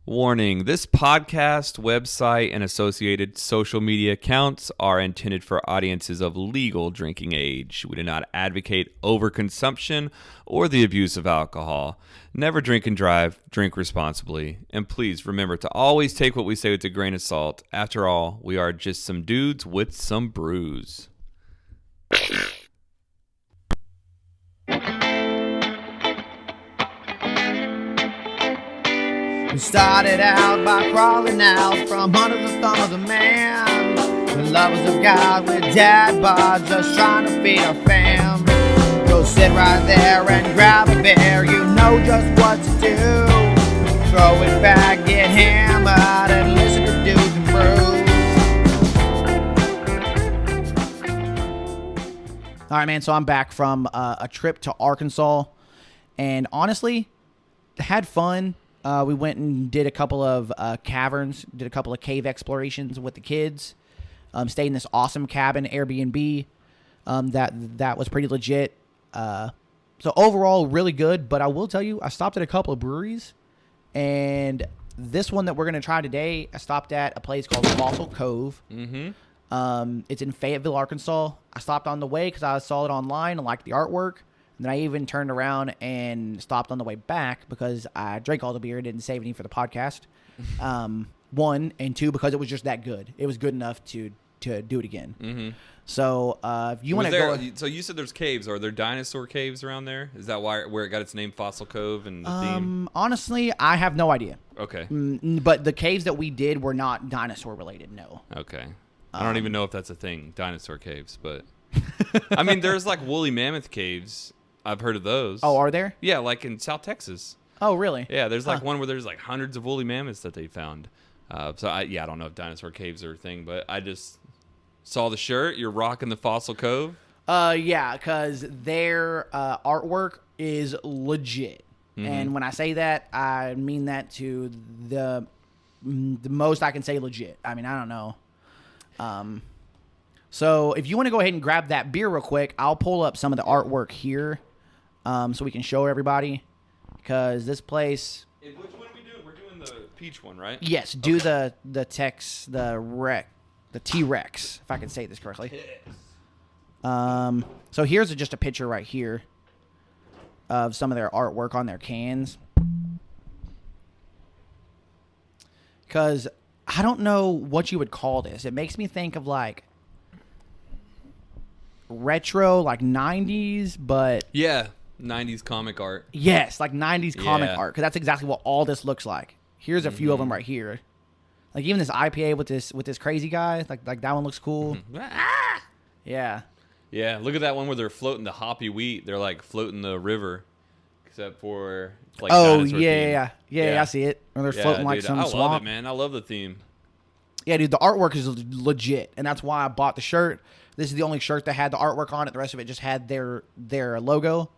Warning, this podcast, website, and associated social media accounts are intended for audiences of legal drinking age. We do not advocate overconsumption or the abuse of alcohol. Never drink and drive, drink responsibly. And please remember to always take what we say with a grain of salt. After all, we are just some dudes with some brews. We started out by crawling out from under the thumb of the man. The lovers of God with dad bods, just trying to feed our fam. Go sit right there and grab a beer, you know just what to do. Throw it back, get hammered, and listen to Dudes and Brews. All right, man, so I'm back from a trip to Arkansas, and honestly, had fun. We went and did a couple of caverns, did a couple of cave explorations with the kids. Stayed in this awesome cabin, Airbnb. That was pretty legit. So overall, really good. But I will tell you, I stopped at a couple of breweries. And this one that we're going to try today, I stopped at a place called Fossil Cove. Mm-hmm. It's in Fayetteville, Arkansas. I stopped on the way because I saw it online and liked the artwork. And then I even turned around and stopped on the way back because I drank all the beer and didn't save any for the podcast. One, and two, because it was just that good. It was good enough to do it again. Mm-hmm. So if you want to go... So you said there's caves. Are there dinosaur caves around there? Is that where it got its name, Fossil Cove, and the theme? Honestly, I have no idea. Okay. But the caves that we did were not dinosaur related, no. Okay. I don't even know if that's a thing, dinosaur caves, but... I mean, there's like woolly mammoth caves... I've heard of those. Oh, are there? Yeah, like in South Texas. Oh, really? Yeah, there's like one where there's like hundreds of woolly mammoths that they found. So I don't know if dinosaur caves are a thing, but I just saw the shirt. You're rocking the Fossil Cove. Yeah, because their artwork is legit, and when I say that, I mean that to the most I can say legit. I mean, I don't know. So if you want to go ahead and grab that beer real quick, I'll pull up some of the artwork here. So we can show everybody, because this place. Which one are we doing? We're doing the peach one, right? Yes, do okay. the T-Rex, if I can say this correctly. Yes. So here's just a picture right here of some of their artwork on their cans. Because I don't know what you would call this. It makes me think of like retro, like 90s, but yeah. 90s comic art. Yes, like 90s comic art, because that's exactly what all this looks like. Here's a few of them right here. Like even this IPA with this crazy guy, like that one looks cool. Yeah. Yeah, look at that one where they're floating the hoppy wheat. They're like floating the river, except for like dinosaur theme. Yeah, I see it. Or they're floating like some swamp. I love it, man. I love the theme. Yeah, dude, the artwork is legit, and that's why I bought the shirt. This is the only shirt that had the artwork on it. The rest of it just had their logo.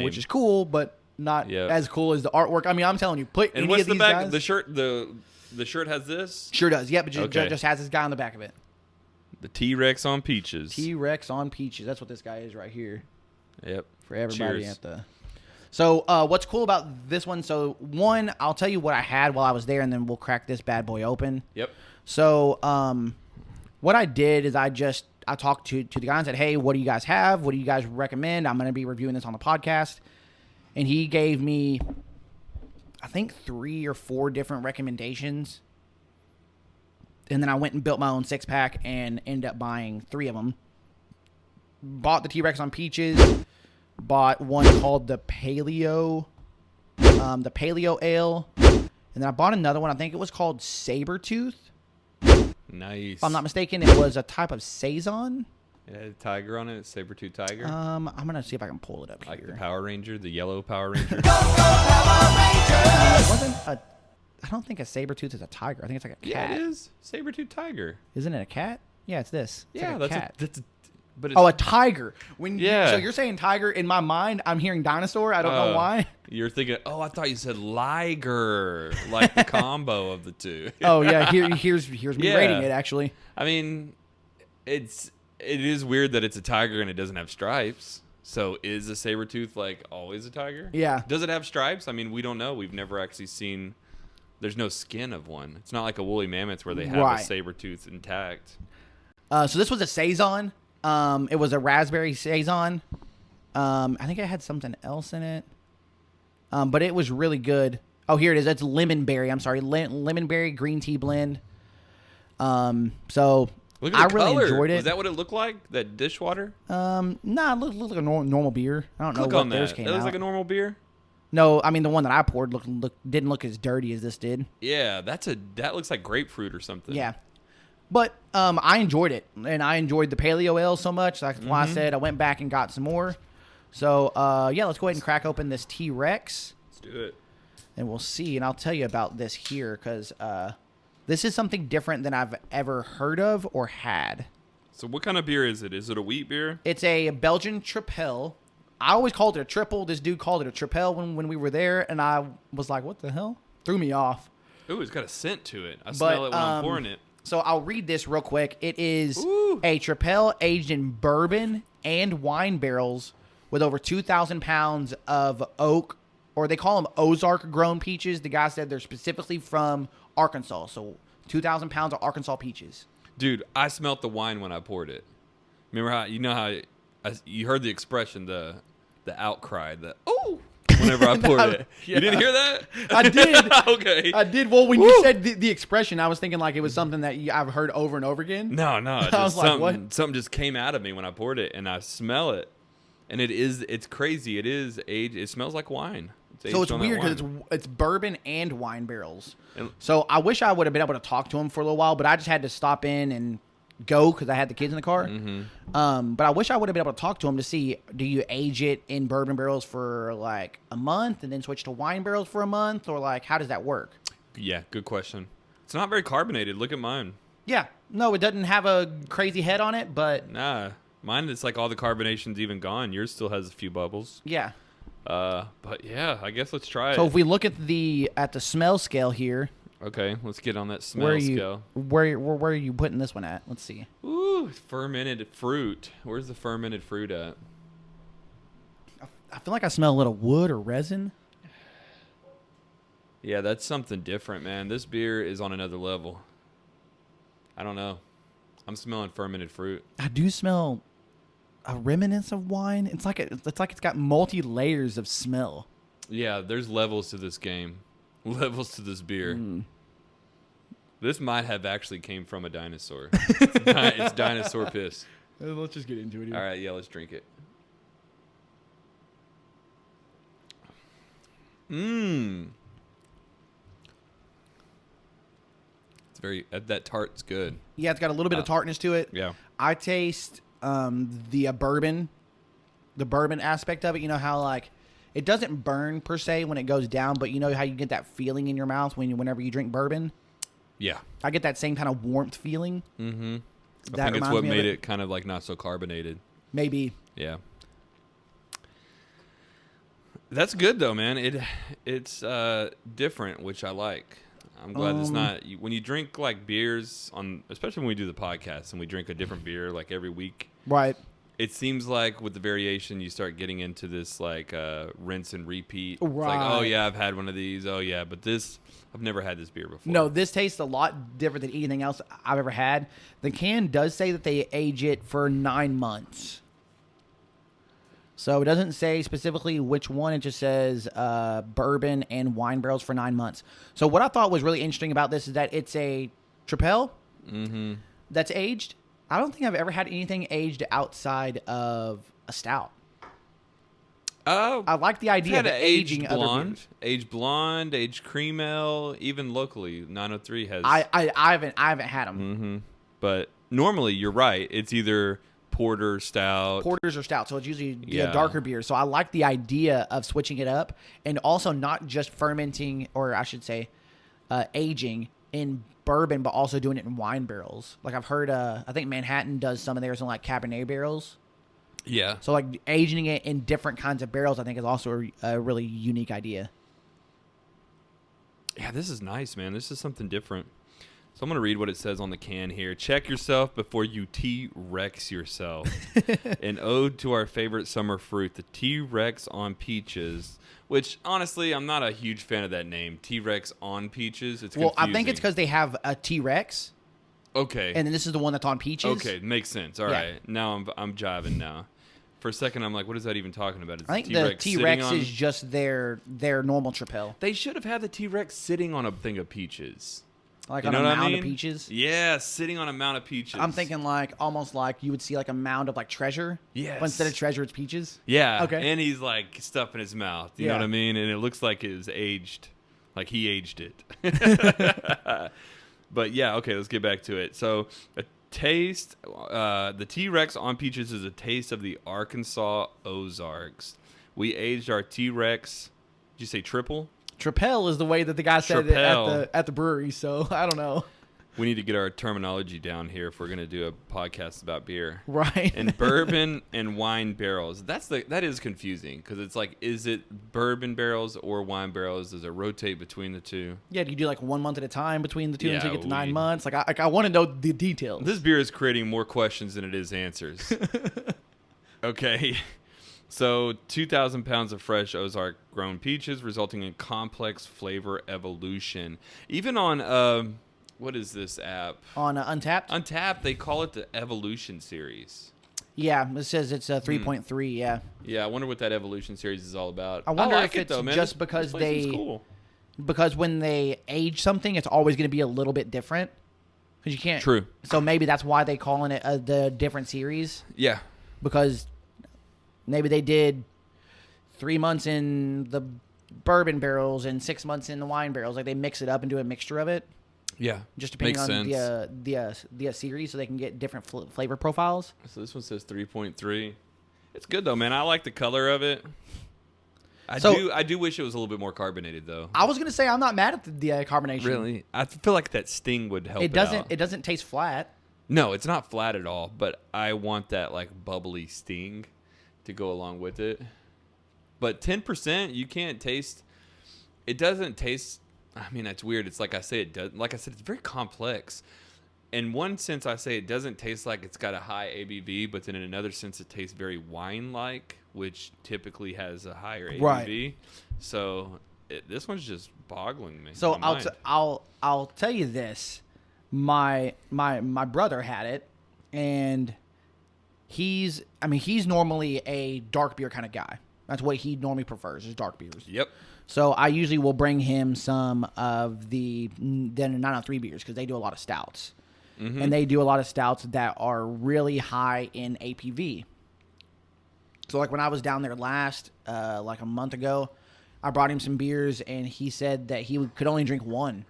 Which is cool, but not as cool as the artwork. I mean, I'm telling you, put and any what's of the these back? guys. The shirt, the shirt has this. Sure does. Yep, it just has this guy on the back of it. The T-Rex on peaches. T-Rex on peaches. That's what this guy is right here. Yep. For everybody Cheers. at the. So what's cool about this one? So one, I'll tell you what I had while I was there, and then we'll crack this bad boy open. Yep. So what I did is I talked to the guy and said, hey, what do you guys have? What do you guys recommend? I'm going to be reviewing this on the podcast. And he gave me, I think, 3 or 4 different recommendations. And then I went and built my own 6-pack and ended up buying 3 of them. Bought the T-Rex on peaches. Bought one called the Paleo Ale. And then I bought another one. I think it was called Sabertooth. Nice. If I'm not mistaken, it was a type of Saison. Yeah, tiger on it, saber-tooth tiger. I'm gonna see if I can pull it up like here. The Power Ranger, the yellow Power Ranger. Go Power Rangers! I don't think a saber-tooth is a tiger. I think it's like a cat. Yeah, it is. Saber-tooth tiger. Isn't it a cat? Yeah, it's this. It's like a cat. But it's, a tiger. So you're saying tiger. In my mind, I'm hearing dinosaur. I don't know why. You're thinking, I thought you said liger, like the combo of the two. Oh yeah, here's me rating it actually. I mean, it is weird that it's a tiger and it doesn't have stripes. So is a saber-tooth like always a tiger? Yeah. Does it have stripes? I mean, we don't know. We've never actually seen there's no skin of one. It's not like a woolly mammoth where they have a saber tooth intact. So this was a saison. It was a raspberry saison. I think it had something else in it. But it was really good. Oh, here it is. It's lemonberry. I'm sorry, lemonberry green tea blend. So look at the color. Enjoyed it. Is that what it looked like? That dishwater? Nah, it looked like a normal beer. I don't know what theirs came out. That was like a normal beer? No, I mean the one that I poured didn't look as dirty as this did. Yeah, that looks like grapefruit or something. Yeah. But I enjoyed it, and I enjoyed the paleo ale so much. That's why I said I went back and got some more. So, let's go ahead and crack open this T-Rex. Let's do it. And we'll see, and I'll tell you about this here, because this is something different than I've ever heard of or had. So what kind of beer is it? Is it a wheat beer? It's a Belgian Tripel. I always called it a triple. This dude called it a Tripel when we were there, and I was like, what the hell? Threw me off. Ooh, it's got a scent to it. I smell it when I'm pouring it. So I'll read this real quick. It is a Tripel aged in bourbon and wine barrels with over 2,000 pounds of oak, or they call them Ozark-grown peaches. The guy said they're specifically from Arkansas. So 2,000 pounds of Arkansas peaches. Dude, I smelt the wine when I poured it. Remember how you heard the expression, the outcry, whenever I poured it. Yeah. You didn't hear that? I did. Okay. I did. Well, when you said the expression, I was thinking like it was something that I've heard over and over again. No. I was like, what? Something just came out of me when I poured it, and I smell it. And it's crazy. It is aged. It smells like wine. So it's weird because it's bourbon and wine barrels. So I wish I would have been able to talk to him for a little while, but I just had to stop in and go because I had the kids in the car. Mm-hmm. But I wish I would have been able to talk to him to see, do you age it in bourbon barrels for like a month and then switch to wine barrels for a month, or like how does that work? Yeah, good question. It's not very carbonated. Look at mine. Yeah, no, it doesn't have a crazy head on it, but nah, mine it's like all the carbonation's even gone. Yours still has a few bubbles. Yeah. But yeah, I guess let's try it. So if we look at the smell scale here. Okay, let's get on that smell scale. Where are you putting this one at? Let's see. Ooh, fermented fruit. Where's the fermented fruit at? I feel like I smell a little wood or resin. Yeah, that's something different, man. This beer is on another level. I don't know. I'm smelling fermented fruit. I do smell a remnants of wine. It's like it's got multi layers of smell. Yeah, there's levels to this game. Levels to this beer. This might have actually came from a dinosaur. It's dinosaur piss. Let's just get into it here. All right, yeah, let's drink it. It's very that tart's good. Yeah, it's got a little bit of tartness to it. Yeah. I taste the bourbon aspect of it. You know how like it doesn't burn per se when it goes down, but you know how you get that feeling in your mouth whenever you drink bourbon? Yeah. I get that same kind of warmth feeling. Mm-hmm. I think it's what made it kind of like not so carbonated. Maybe. Yeah. That's good though, man. It's different, which I like. I'm glad it's not when you drink like beers especially when we do the podcast and we drink a different beer like every week. Right. It seems like with the variation, you start getting into this like rinse and repeat. Right. It's like, oh yeah, I've had one of these. Oh yeah, but I've never had this beer before. No, this tastes a lot different than anything else I've ever had. The can does say that they age it for 9 months. So it doesn't say specifically which one. It just says bourbon and wine barrels for 9 months. So what I thought was really interesting about this is that it's a Tripel that's aged. I don't think I've ever had anything aged outside of a stout. Oh, I like the idea of aging aged blonde, aged cream ale, even locally 903 has. I haven't had them. Mm-hmm. But normally you're right. It's either porter, stout. Porters or stout, so it's usually darker beer. So I like the idea of switching it up and also not just fermenting, or I should say, aging in bourbon, but also doing it in wine barrels. Like I've heard, I think Manhattan does some of theirs in like Cabernet barrels. Yeah. So like aging it in different kinds of barrels, I think is also a really unique idea. Yeah, this is nice, man. This is something different. So I'm going to read what it says on the can here. Check yourself before you T-Rex yourself. An ode to our favorite summer fruit, the T-Rex on peaches, which, honestly, I'm not a huge fan of that name. T-Rex on peaches. It's confusing. Well, I think it's because they have a T-Rex. Okay. And then this is the one that's on peaches. Okay, makes sense. All right. Now I'm jiving now. For a second, I'm like, what is that even talking about? I think the T-Rex is just their normal tripel. They should have had the T-Rex sitting on a thing of peaches. Like on a mound of peaches? Yeah, sitting on a mound of peaches. I'm thinking like almost like you would see like a mound of like treasure. Yes. But instead of treasure, it's peaches. Yeah. Okay. And he's like stuffing his mouth. You know what I mean? And it looks like it's aged. Like he aged it. But yeah, okay, let's get back to it. So a taste, the T-Rex on peaches is a taste of the Arkansas Ozarks. We aged our T-Rex, did you say triple? Tripel is the way that the guy said it at the brewery, so I don't know. We need to get our terminology down here if we're going to do a podcast about beer. Right. And bourbon and wine barrels. That is confusing because it's like, is it bourbon barrels or wine barrels? Does it rotate between the two? Yeah, do you do like 1 month at a time between the two until you get to 9 months? Like I want to know the details. This beer is creating more questions than it is answers. Okay. So 2,000 pounds of fresh Ozark grown peaches, resulting in complex flavor evolution. Even on, what is this app? On Untappd? Untappd, they call it the Evolution Series. Yeah, it says it's a 3.3, yeah. Yeah, I wonder what that Evolution Series is all about. I wonder like if it's just because cool. Because when they age something, it's always going to be a little bit different. Because you can't. True. So maybe that's why they calling it the different series. Yeah. Because maybe they did 3 months in the bourbon barrels and 6 months in the wine barrels. Like they mix it up and do a mixture of it. Yeah. Just depending on the series, so they can get different flavor profiles. So this one says 3.3. It's good though, man. I like the color of it. I do wish it was a little bit more carbonated though. I was gonna say I'm not mad at the carbonation. Really? I feel like that sting would help. It doesn't taste flat. No, it's not flat at all. But I want that like bubbly sting to go along with it. But 10%, you can't taste. It doesn't taste. I mean, that's weird. It's like I say, it does. Like I said, it's very complex. In one sense, I say it doesn't taste like it's got a high ABV, but then in another sense, it tastes very wine-like, which typically has a higher ABV. Right. So this one's just boggling me. So I'll tell you this. My brother had it, and he's normally a dark beer kind of guy. That's what he normally prefers is dark beers. Yep. So I usually will bring him some of the 903 beers because they do a lot of stouts. Mm-hmm. And they do a lot of stouts that are really high in APV. So like when I was down there last, like a month ago, I brought him some beers and he said that he could only drink one,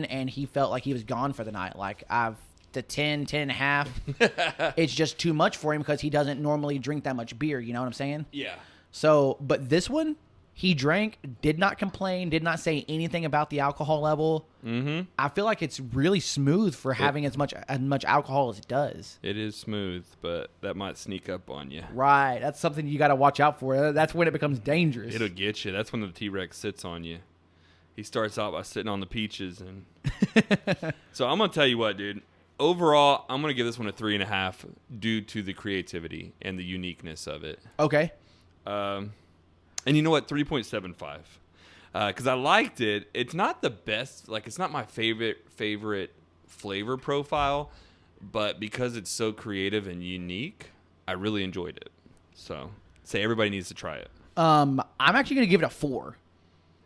and he felt like he was gone for the night. Like the 10 and a half, it's just too much for him because he doesn't normally drink that much beer. You know what I'm saying? Yeah. So, but this one, he drank, did not complain, did not say anything about the alcohol level. Mm-hmm. I feel like it's really smooth for having as much alcohol as it does. It is smooth, but that might sneak up on you. Right. That's something you got to watch out for. That's when it becomes dangerous. It'll get you. That's when the T-Rex sits on you. He starts out by sitting on the peaches. And so I'm going to tell you what, dude. Overall, I'm going to give this one a 3.5 due to the creativity and the uniqueness of it. Okay. And you know what? 3.75. Because I liked it. It's not the best. Like, it's not my favorite flavor profile. But because it's so creative and unique, I really enjoyed it. So, say everybody needs to try it. I'm actually going to give it a 4.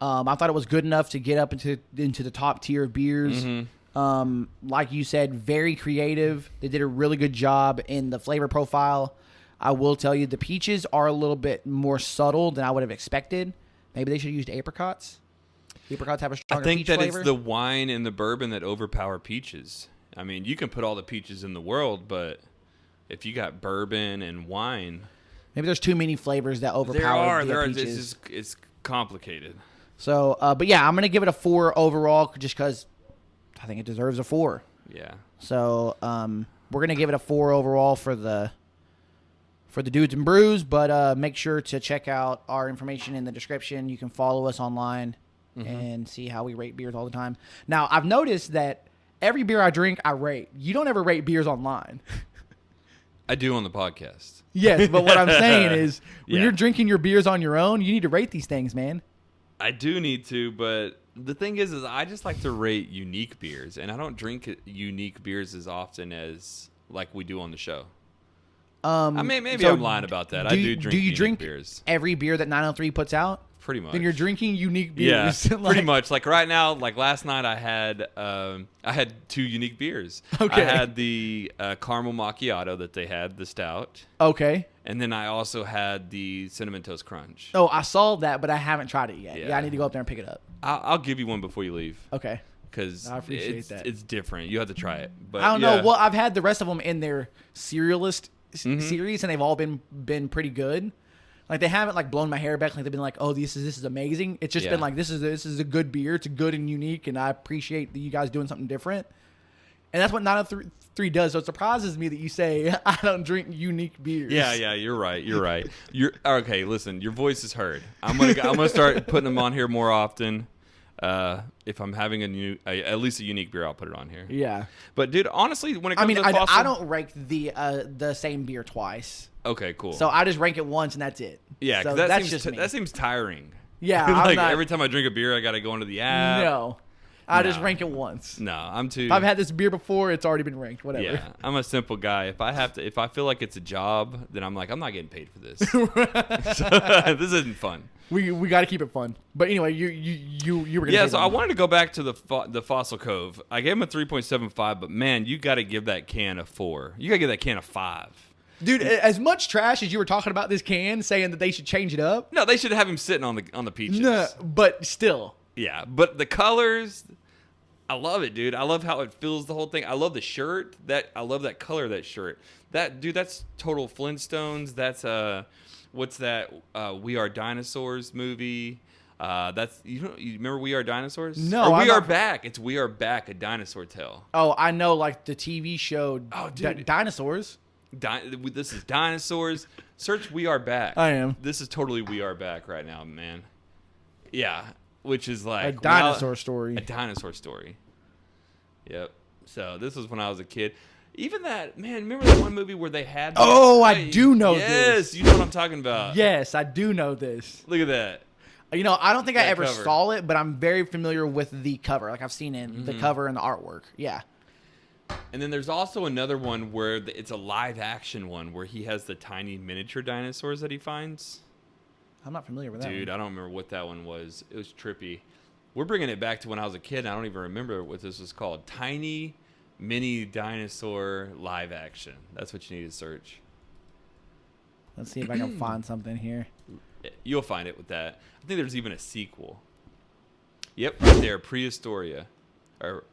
I thought it was good enough to get up into the top tier of beers. Mm-hmm. Like you said, very creative. They did a really good job in the flavor profile. I will tell you, the peaches are a little bit more subtle than I would have expected. Maybe they should have used apricots. Apricots have a stronger peach flavor. I think that it's the wine and the bourbon that overpower peaches. I mean, you can put all the peaches in the world, but if you got bourbon and wine... Maybe there's too many flavors that overpower the peaches. It's complicated. So, but yeah, I'm going to give it a 4 overall just because I think it deserves a 4. Yeah. So, we're going to give it a 4 overall for the Dudes and Brews, but make sure to check out our information in the description. You can follow us online and see how we rate beers all the time. Now, I've noticed that every beer I drink, I rate. You don't ever rate beers online. I do on the podcast. Yes, but what I'm saying is when Yeah. you're drinking your beers on your own, you need to rate these things, man. I do need to, but the thing is I just like to rate unique beers, and I don't drink unique beers as often as like we do on the show. I mean, maybe so I'm lying about that. I do drink unique drink beers. every beer that 903 puts out? Pretty much. Then you're drinking unique Yeah, beers. pretty much. Like right now, like last night, I had 2 unique beers. Okay. I had the caramel macchiato that they had, the stout, Okay. and then I also had the cinnamon toast crunch. Oh, I saw that, but I haven't tried it yet. Yeah. Yeah, I need to go up there and pick it up. I'll give you one before you leave Okay. because I appreciate that. It's different. You have to try it. But I don't yeah. know. Well, I've had the rest of them in their cerealist Mm-hmm. series, and they've all been pretty good. Like they haven't like blown my hair back. Like they've been like, oh, this is amazing. It's just Yeah. been like this is a good beer. It's good and unique, and I appreciate that you guys doing something different. And that's what 903 does. So it surprises me that you say I don't drink unique beers. Yeah, you're right. You're okay. Listen, your voice is heard. I'm gonna start putting them on here more often. If I'm having at least a unique beer, I'll put it on here. Yeah. But dude, honestly, when it comes to Fossil, I don't rank the same beer twice. Okay, cool. So I just rank it once, and that's it. Yeah, so because that's just me. that seems tiring. Yeah, I'm like not- every time I drink a beer, I got to go into the app. No, I just No. rank it once. No, I'm too. If I've had this beer before, it's already been ranked. Whatever. Yeah, I'm a simple guy. If I feel like it's a job, then I'm like, I'm not getting paid for this. So, this isn't fun. We got to keep it fun. But anyway, you were gonna Yeah, say so I something. wanted to go back to the Fossil Cove. I gave him a 3.75, but man, you got to give that can a 4. You got to give that can a 5. Dude, as much trash as you were talking about this can, saying that they should change it up. No, they should have him sitting on the peaches. No, but still. Yeah, but the colors, I love it, dude. I love how it fills the whole thing. I love the shirt. I love that color of that shirt. That's total Flintstones. That's what's that? We Are Dinosaurs movie. That's you remember We Are Dinosaurs? No, or I'm We Are not- Back. It's We Are Back, a dinosaur tale. Oh, I know, like the TV show Oh, dude. Dinosaurs. This is dinosaurs. Search We Are Back. I am. This is totally We Are Back right now, man. Yeah, which is like A dinosaur story. A dinosaur story. Yep. So this was when I was a kid. Even that, man, remember that one movie where they had Oh, I do know yes, this. you know what I'm talking about. Yes, I do know this. Look at that. You know, I don't think I That ever cover. saw it, but I'm very familiar with the cover. Like I've seen it, Mm-hmm. the cover and the artwork. Yeah. And then there's also another one where it's a live action one where he has the tiny miniature dinosaurs that he finds. I'm not familiar with that. Dude, one. I don't remember what that one was. It was trippy. We're bringing it back to when I was a kid, and I don't even remember what this was called. Tiny Mini Dinosaur Live Action. That's what you need to search. Let's see if I can find something here. You'll find it with that. I think there's even a sequel. Yep, right there, Prehistoria. Or,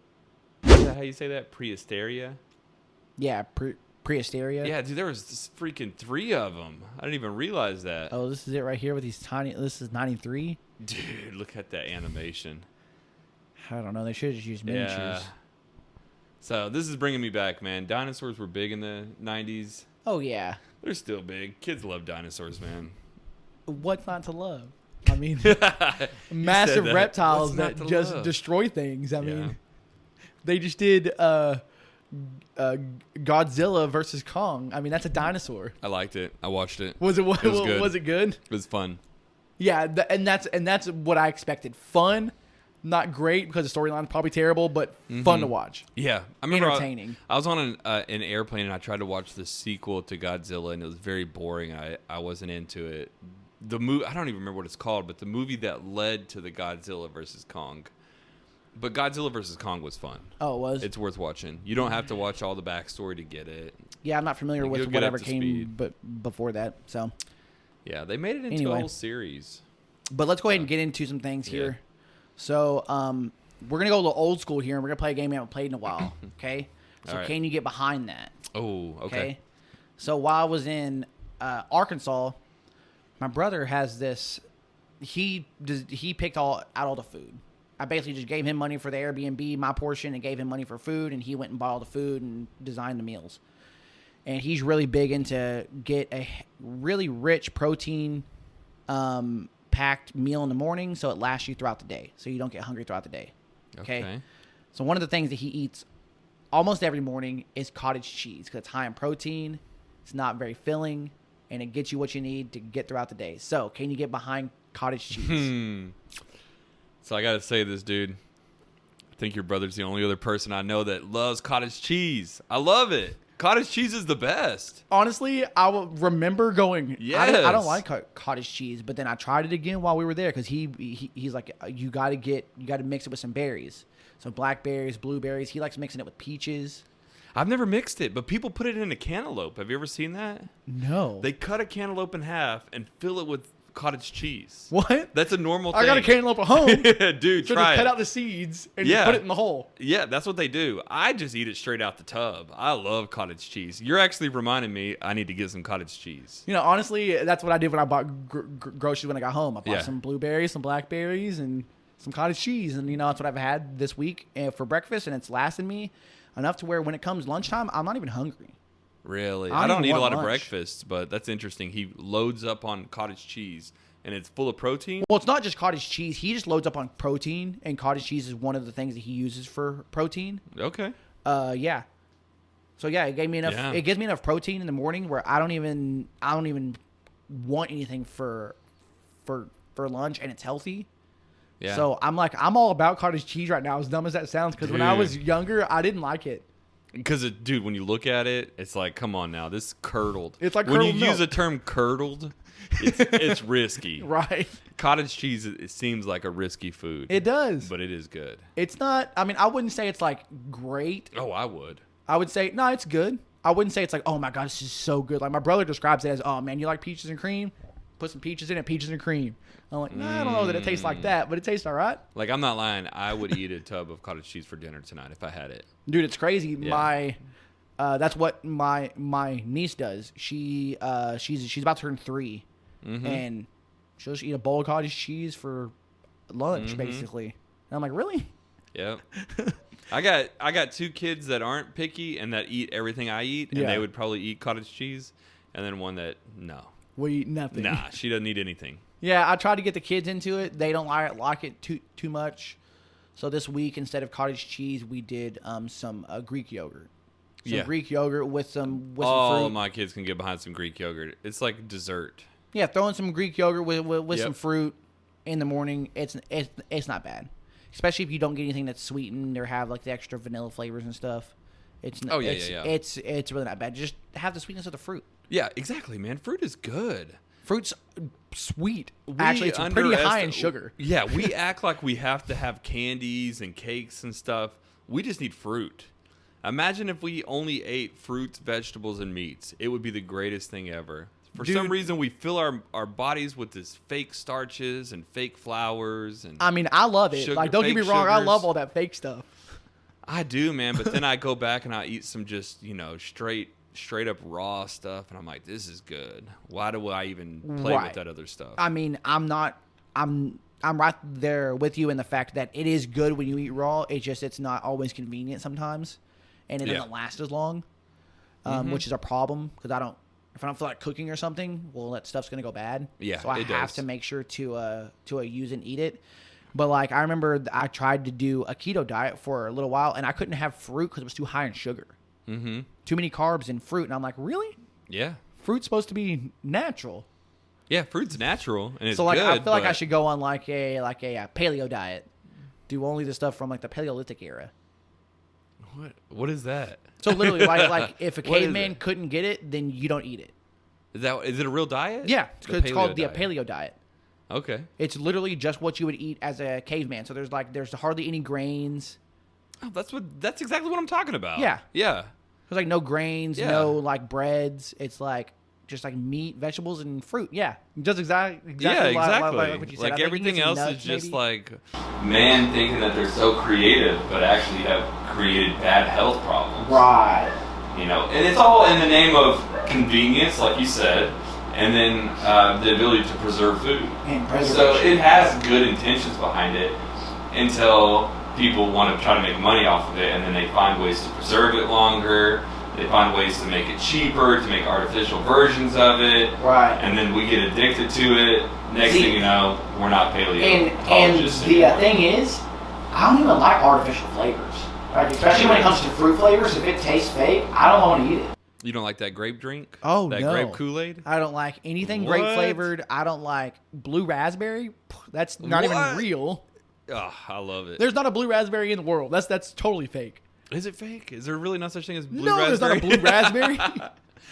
is that how you say that? Prehysteria? Yeah, Prehysteria. Yeah, dude, there was this freaking 3 of them. I didn't even realize that. Oh, this is it right here with these tiny. This is 93. Dude, look at that animation. I don't know. They should have just used miniatures. Yeah. So this is bringing me back, man. Dinosaurs were big in the 90s. Oh yeah. They're still big. Kids love dinosaurs, man. What's not to love? I mean, You massive said that. reptiles What's not that to just love? destroy things. I Yeah. mean, they just did Godzilla versus Kong. I mean, that's a dinosaur. I liked it. I watched it. Was it? was good. Was it good? It was fun. Yeah, and that's what I expected. Fun, not great because the storyline's probably terrible, but fun to watch. Yeah, I remember Entertaining. I was on an airplane and I tried to watch the sequel to Godzilla and it was very boring. I wasn't into it. The movie, I don't even remember what it's called, but the movie that led to the Godzilla versus Kong. But Godzilla versus Kong was fun. Oh, it was. It's worth watching. You don't have to watch all the backstory to get it. Yeah, I'm not familiar You'll with get up whatever to came speed. but before that. So, Yeah, they made it into Anyway. a whole series. but let's go ahead and get into some things Yeah. here. So, we're gonna go a little old school here, and we're gonna play a game we haven't played in a while. Okay. So, All right. can you get behind that? Oh, okay. So while I was in Arkansas, my brother has this. He picked out all the food. I basically just gave him money for the Airbnb, my portion, and gave him money for food, and he went and bought all the food and designed the meals. And he's really big into get a really rich protein packed meal in the morning, so it lasts you throughout the day, so you don't get hungry throughout the day. Okay. So one of the things that he eats almost every morning is cottage cheese because it's high in protein. It's not very filling, and it gets you what you need to get throughout the day. So, can you get behind cottage cheese? So I got to say this, dude. I think your brother's the only other person I know that loves cottage cheese. I love it. Cottage cheese is the best. Honestly, I will remember going, Yes. I don't like cottage cheese, but then I tried it again while we were there because he's like, you got to mix it with some berries. So blackberries, blueberries. He likes mixing it with peaches. I've never mixed it, but people put it in a cantaloupe. Have you ever seen that? No. They cut a cantaloupe in half and fill it with cottage cheese. What? That's a normal thing. I got a cantaloupe at home. Dude, So try just cut it. out the seeds and just put it in the hole. Yeah, that's what they do. I just eat it straight out the tub. I love cottage cheese. You're actually reminding me I need to get some cottage cheese. You know, honestly, that's what I did when I bought groceries when I got home. I bought Yeah. some blueberries, some blackberries, and some cottage cheese. And, you know, that's what I've had this week for breakfast, and it's lasted me enough to where when it comes lunchtime, I'm not even hungry. Really? I I don't don't even eat a want lot of lunch. breakfasts, but that's interesting. He loads up on cottage cheese, and it's full of protein. Well, it's not just cottage cheese. He just loads up on protein, and cottage cheese is one of the things that he uses for protein. Okay. Yeah. So yeah, it gave me enough. Yeah. It gives me enough protein in the morning where I don't even want anything for lunch, and it's healthy. Yeah. So I'm all about cottage cheese right now, as dumb as that sounds, because when I Dude. was younger, I didn't like it. Because, dude, when you look at it, it's like, come on now, this is curdled. It's like when curdled you use milk. the term curdled, it's risky. Right. Cottage cheese, it seems like a risky food. It does. But it is good. It's not. I mean, I wouldn't say it's like great. Oh, I would. I would say no, it's good. I wouldn't say it's like, oh my god, this is so good. Like my brother describes it as, oh man, you like peaches and cream? Put some peaches in it, peaches and cream. I'm like, nah, I don't know that it tastes like that, but it tastes all right. Like, I'm not lying. I would eat a tub of cottage cheese for dinner tonight if I had it. Dude, it's crazy. Yeah. That's what my niece does. She's about to turn 3, and she'll just eat a bowl of cottage cheese for lunch, basically. And I'm like, really? Yep. I got 2 kids that aren't picky and that eat everything I eat, and Yeah. they would probably eat cottage cheese, and then one that, no. We eat nothing. Nah, she doesn't eat anything. Yeah, I tried to get the kids into it. They don't like it too much. So this week, instead of cottage cheese, we did some Greek yogurt. Some Greek yogurt with some All fruit. of my kids can get behind some Greek yogurt. It's like dessert. Yeah, throwing some Greek yogurt with Yep. some fruit in the morning. It's not bad, especially if you don't get anything that's sweetened or have like the extra vanilla flavors and stuff. It's really not bad. Just have the sweetness of the fruit. Yeah, exactly, man. Fruit is good. Fruit's sweet. Actually, it's pretty high in sugar. Yeah, we act like we have to have candies and cakes and stuff. We just need fruit. Imagine if we only ate fruits, vegetables, and meats. It would be the greatest thing ever. For some reason, we fill our bodies with this fake starches and fake flours. And I mean, I love it. Sugar- Like, don't get me fake wrong, I sugars. love all that fake stuff. I do, man. But then I go back and I eat some just, straight up raw stuff. And I'm like, this is good. Why do I even play with that other stuff? I mean, I'm right there with you in the fact that it is good when you eat raw. It's not always convenient sometimes, and it doesn't last as long, which is a problem because if I don't feel like cooking or something, well, that stuff's gonna go bad. Yeah, so I it have does. to make sure to use and eat it. But like I remember, I tried to do a keto diet for a little while, and I couldn't have fruit because it was too high in sugar. Mm-hmm. Too many carbs in fruit, and I'm like, really? Yeah. Fruit's supposed to be natural. Yeah, fruit's natural and it's So like good. I feel like I but- should go on like a paleo diet, do only the stuff from like the Paleolithic era. What is that? So literally, like if a What is caveman it? couldn't get it, then you don't eat it. Is it a real diet? Yeah, it's called the diet. paleo diet. Okay. It's literally just what you would eat as a caveman. So there's hardly any grains. Oh, that's exactly what I'm talking about. Yeah. Yeah. There's like no grains, Yeah. no like breads. It's like just like meat, vegetables, and fruit. Yeah, just exactly. Yeah, exactly. Like what you said. I think you everything get some else nuts, is just maybe. like man thinking that they're so creative, but actually have created bad health problems. right. And it's all in the name of convenience, like you said, and then the ability to preserve food. And So preservation. it has good intentions behind it until people want to try to make money off of it, and then they find ways to preserve it longer. They find ways to make it cheaper, to make artificial versions of it. Right. And then we get addicted to it. Next thing you know, we're not And paleontologists the anymore. thing is, I don't even like artificial flavors. Like, especially when it comes to fruit flavors, if it tastes fake, I don't want to eat it. You don't like that grape drink? Oh, that no. grape Kool-Aid? I don't like anything grape flavored. I don't like blue raspberry. That's not even real. Oh, I love it. There's not a blue raspberry in the world. That's totally fake. Is it fake? Is there really not such thing as blue raspberry? No, there's not a blue raspberry.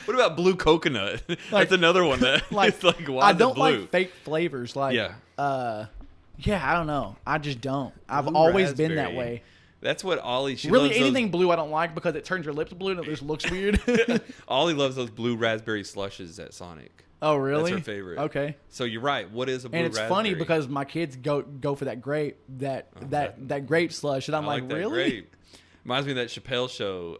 What about blue coconut? That's another one that like why I don't is it blue? like fake flavors. Like I don't know. I just don't. I've Blue always raspberry. been that way. That's what Ollie. She really, loves anything blue I don't like because it turns your lips blue and it just looks weird. Ollie loves those blue raspberry slushes at Sonic. Oh, really? That's her favorite. Okay. So you're right. What is a blue raspberry? And it's funny because my kids go for that grape that grape slush, and I'm like that really? Grape. Reminds me of that Chappelle show.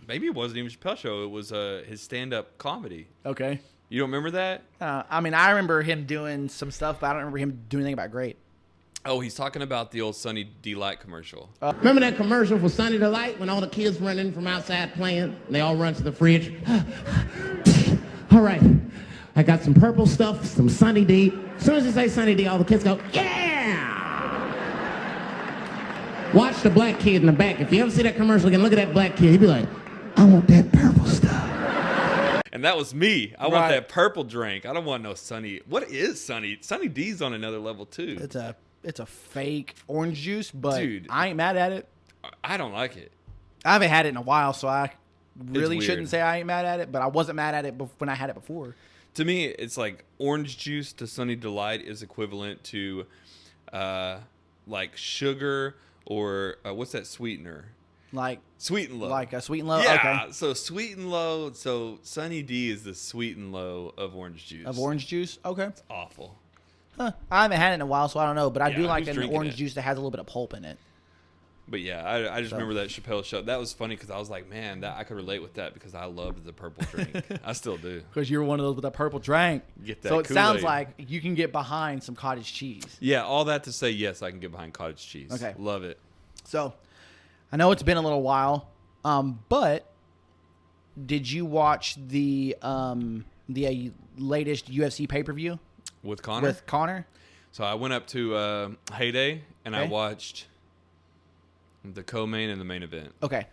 Maybe it wasn't even Chappelle show. It was his stand-up comedy. Okay. You don't remember that? I mean, I remember him doing some stuff, but I don't remember him doing anything about grape. Oh, he's talking about the old Sunny Delight commercial. Remember that commercial for Sunny Delight when all the kids run in from outside playing and they all run to the fridge? All right, I got some purple stuff, some Sunny D. As soon as you say Sunny D, all the kids go, yeah! Watch the black kid in the back. If you ever see that commercial again, look at that black kid. He'd be like, I want that purple stuff. And that was me. I want that purple drink. I don't want no Sunny. What is Sunny? Sunny D's on another level too. It's a fake orange juice, but dude, I ain't mad at it. I don't like it. I haven't had it in a while, so I really shouldn't say I ain't mad at it, but I wasn't mad at it when I had it before. To me, it's like orange juice to Sunny Delight is equivalent to like sugar or what's that sweetener? Like Sweet and Low. Like a Sweet and Low? Yeah, okay. So Sweet and Low. So Sunny D is the Sweet and Low of orange juice. Of orange juice? Okay. It's awful. Huh. I haven't had it in a while, so I don't know. But I do like an orange it? Juice that has a little bit of pulp in it. But yeah, I just remember that Chappelle show. That was funny because I was like, man, I could relate with that because I loved the purple drink. I still do. Because you're one of those with that purple drink. Get that so it Kool-Aid. sounds like you can get behind some cottage cheese. Yeah, all that to say, yes, I can get behind cottage cheese. Okay. Love it. So I know it's been a little while, but did you watch the latest UFC pay-per-view? With Connor? So I went up to Heyday, and I watched the co-main and the main event. Okay.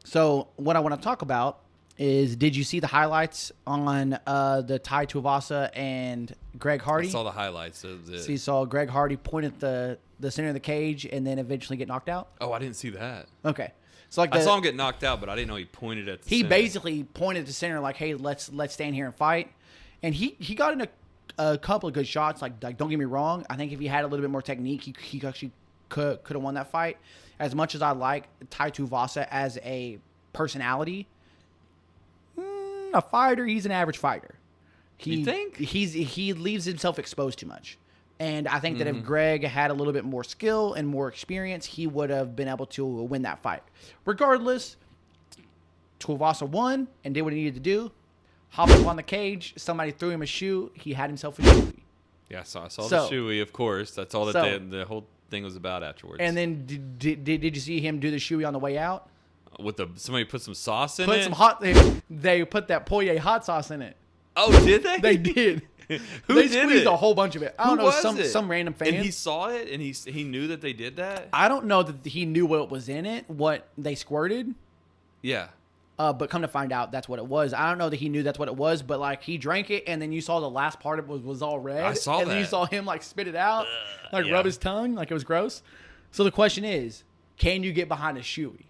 So what I want to talk about is, did you see the highlights on the Tai Tuivasa and Greg Hardy? I saw the highlights. So you saw Greg Hardy point at the center of the cage and then eventually get knocked out? Oh, I didn't see that. Okay. So like I saw him get knocked out, but I didn't know he pointed at the center. He basically pointed at the center like, hey, let's stand here and fight. And he got in a couple of good shots. Like don't get me wrong. I think if he had a little bit more technique, he actually could have won that fight. As much as I like Tai Tuivasa as a personality, a fighter, he's an average fighter. You think? He leaves himself exposed too much. And I think that if Greg had a little bit more skill and more experience, he would have been able to win that fight. Regardless, Tuivasa won and did what he needed to do. Hopped up on the cage. Somebody threw him a shoe. He had himself a shoe. Yeah, so I saw the shoey, of course. That's all that the whole thing was about afterwards. And then did you see him do the shoey on the way out? With somebody put some sauce in it? They put that Poirier hot sauce in it. Oh, did they? They did. Who they did squeezed it? a whole bunch of it. I don't know, some random fan. And he saw it, and he knew that they did that? I don't know that he knew what was in it, what they squirted. Yeah. But come to find out, that's what it was. I don't know that he knew that's what it was, but like he drank it, and then you saw the last part of it was all red. I saw and then you saw him like spit it out, rub his tongue, like it was gross. So the question is, can you get behind a shoey?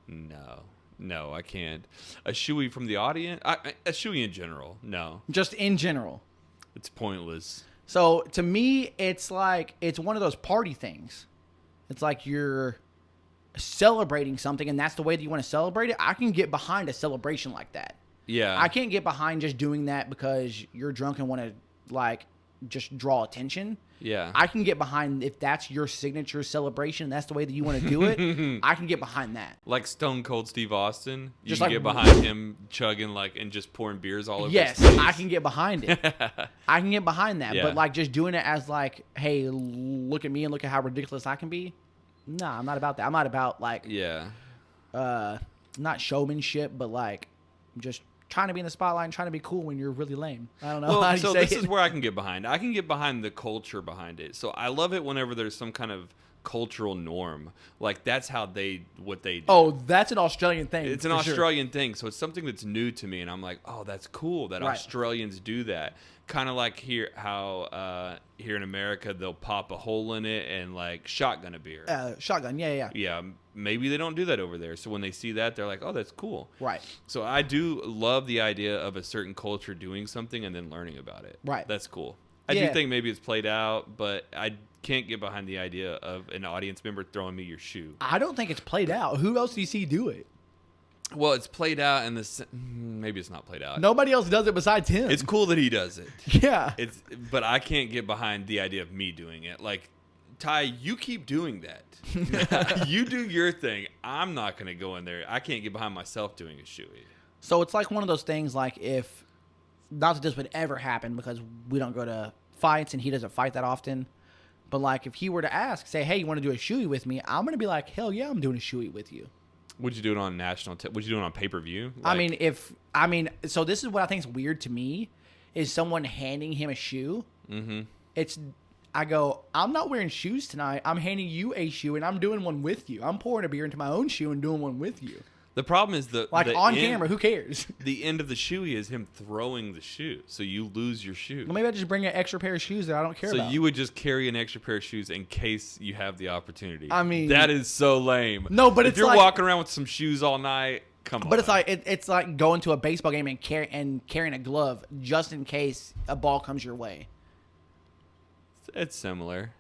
No, I can't. A shoey from the audience? A shoey in general? No. Just in general. It's pointless. So to me, it's like it's one of those party things. It's like you're celebrating something, and that's the way that you want to celebrate it. I can get behind a celebration like that. Yeah. I can't get behind just doing that because you're drunk and want to like just draw attention. Yeah. I can get behind if that's your signature celebration, that's the way that you want to do it. I can get behind that. Like Stone Cold Steve Austin, you just can like, get behind him chugging and just pouring beers all over yes, his face. I can get behind it. I can get behind that. Yeah. But like just doing it as like, hey, look at me and look at how ridiculous I can be. Nah, I'm not about that. I'm not about like not showmanship, but like just trying to be in the spotlight and trying to be cool when you're really lame. I don't know how you say this it. is where I can get behind. I can get behind the culture behind it. So I love it whenever there's some kind of cultural norm. Like that's how what they do. Oh, that's an Australian thing. It's an Australian thing, so it's something that's new to me, and I'm like, oh, that's cool that Australians do that. Kind of like here in America they'll pop a hole in it and like shotgun a beer. Shotgun, yeah. Yeah, maybe they don't do that over there. So when they see that, they're like, oh, that's cool. Right. So I do love the idea of a certain culture doing something and then learning about it. Right. That's cool. I do think maybe it's played out, but I can't get behind the idea of an audience member throwing me your shoe. I don't think it's played out. Who else do you see do it? Well, it's played out, and maybe it's not played out. Nobody else does it besides him. It's cool that he does it. Yeah. But I can't get behind the idea of me doing it. Like, Ty, you keep doing that. You do your thing. I'm not going to go in there. I can't get behind myself doing a shoey. So it's like one of those things, like if, not that this would ever happen because we don't go to fights and he doesn't fight that often, but like if he were to ask, say, hey, you want to do a shoey with me? I'm going to be like, hell yeah, I'm doing a shoey with you. Would you do it on national? Would you do it on pay-per-view? So this is what I think is weird to me, is someone handing him a shoe. Mm-hmm. I go, I'm not wearing shoes tonight. I'm handing you a shoe, and I'm doing one with you. I'm pouring a beer into my own shoe and doing one with you. The problem is camera, who cares? The end of the shoey is him throwing the shoe, so you lose your shoe. Well, maybe I just bring an extra pair of shoes that I don't care about. So you would just carry an extra pair of shoes in case you have the opportunity. I mean, that is so lame. No, but if you're walking around with some shoes all night, come on. But it's like going to a baseball game and carrying a glove just in case a ball comes your way. It's similar,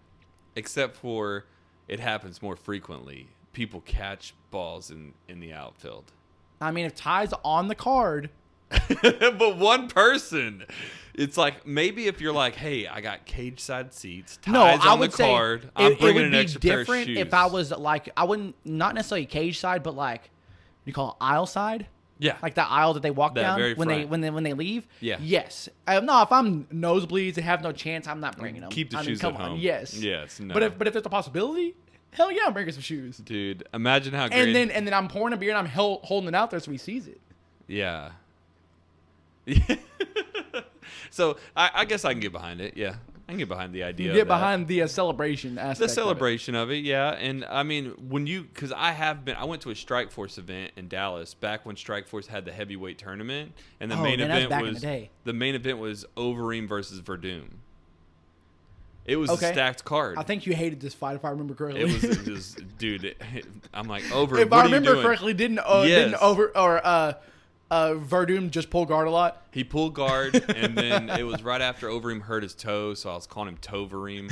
except for it happens more frequently. People catch balls in the outfield. I mean, if Ty's on the card. But one person. It's like, maybe if you're like, hey, I got cage side seats. Ty's on the card. I'm bringing an extra pair of shoes. It would be different if I was like, I wouldn't, not necessarily cage side, but like, what do you call it, aisle side? Yeah. Like that aisle that they walk down when they leave? Yeah. Yes. No, if I'm nosebleeds and have no chance, I'm not bringing them. Keep the shoes at home. Yes. Yes. No. But if there's a possibility, hell yeah, I'm bringing some shoes. Dude, imagine how great. And then I'm pouring a beer and I'm holding it out there so he sees it. Yeah. So I guess I can get behind it. Yeah. I can get behind the idea. Get behind the celebration aspect. The celebration of it, yeah. And I mean, because I went to a Strikeforce event in Dallas back when Strikeforce had the heavyweight tournament, and the main event was Overeem versus Verdum. It was a stacked card. I think you hated this fight, if I remember correctly. It was dude. I'm like, Overeem. If I remember correctly, didn't Verdum just pull guard a lot? He pulled guard, and then it was right after Overeem hurt his toe, so I was calling him Tovereem.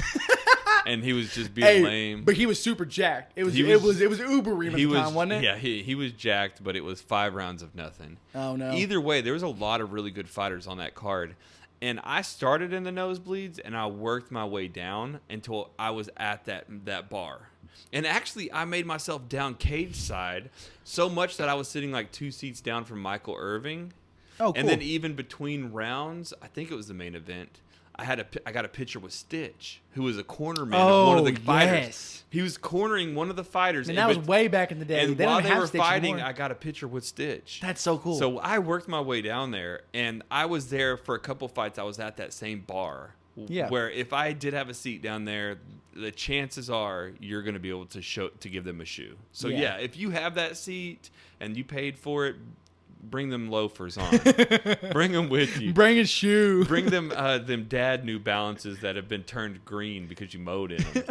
And he was just being lame. But he was super jacked. It was Ubereem at the time, wasn't it? Yeah, he was jacked, but it was 5 rounds of nothing. Oh no. Either way, there was a lot of really good fighters on that card. And I started in the nosebleeds, and I worked my way down until I was at that bar. And actually, I made myself down cage side so much that I was sitting like 2 seats down from Michael Irving. Oh, cool. And then even between rounds, I think it was the main event, I got a picture with Stitch, who was a cornerman of one of the fighters. Yes. He was cornering one of the fighters. And that was way back in the day. And while they were fighting, I got a picture with Stitch. That's so cool. So I worked my way down there, and I was there for a couple fights. I was at that same bar. Yeah. Where if I did have a seat down there, the chances are you're going to be able to give them a shoe. So yeah, if you have that seat and you paid for it, bring them loafers on. Bring them with you. Bring a shoe. Bring them dad New Balances that have been turned green because you mowed in them.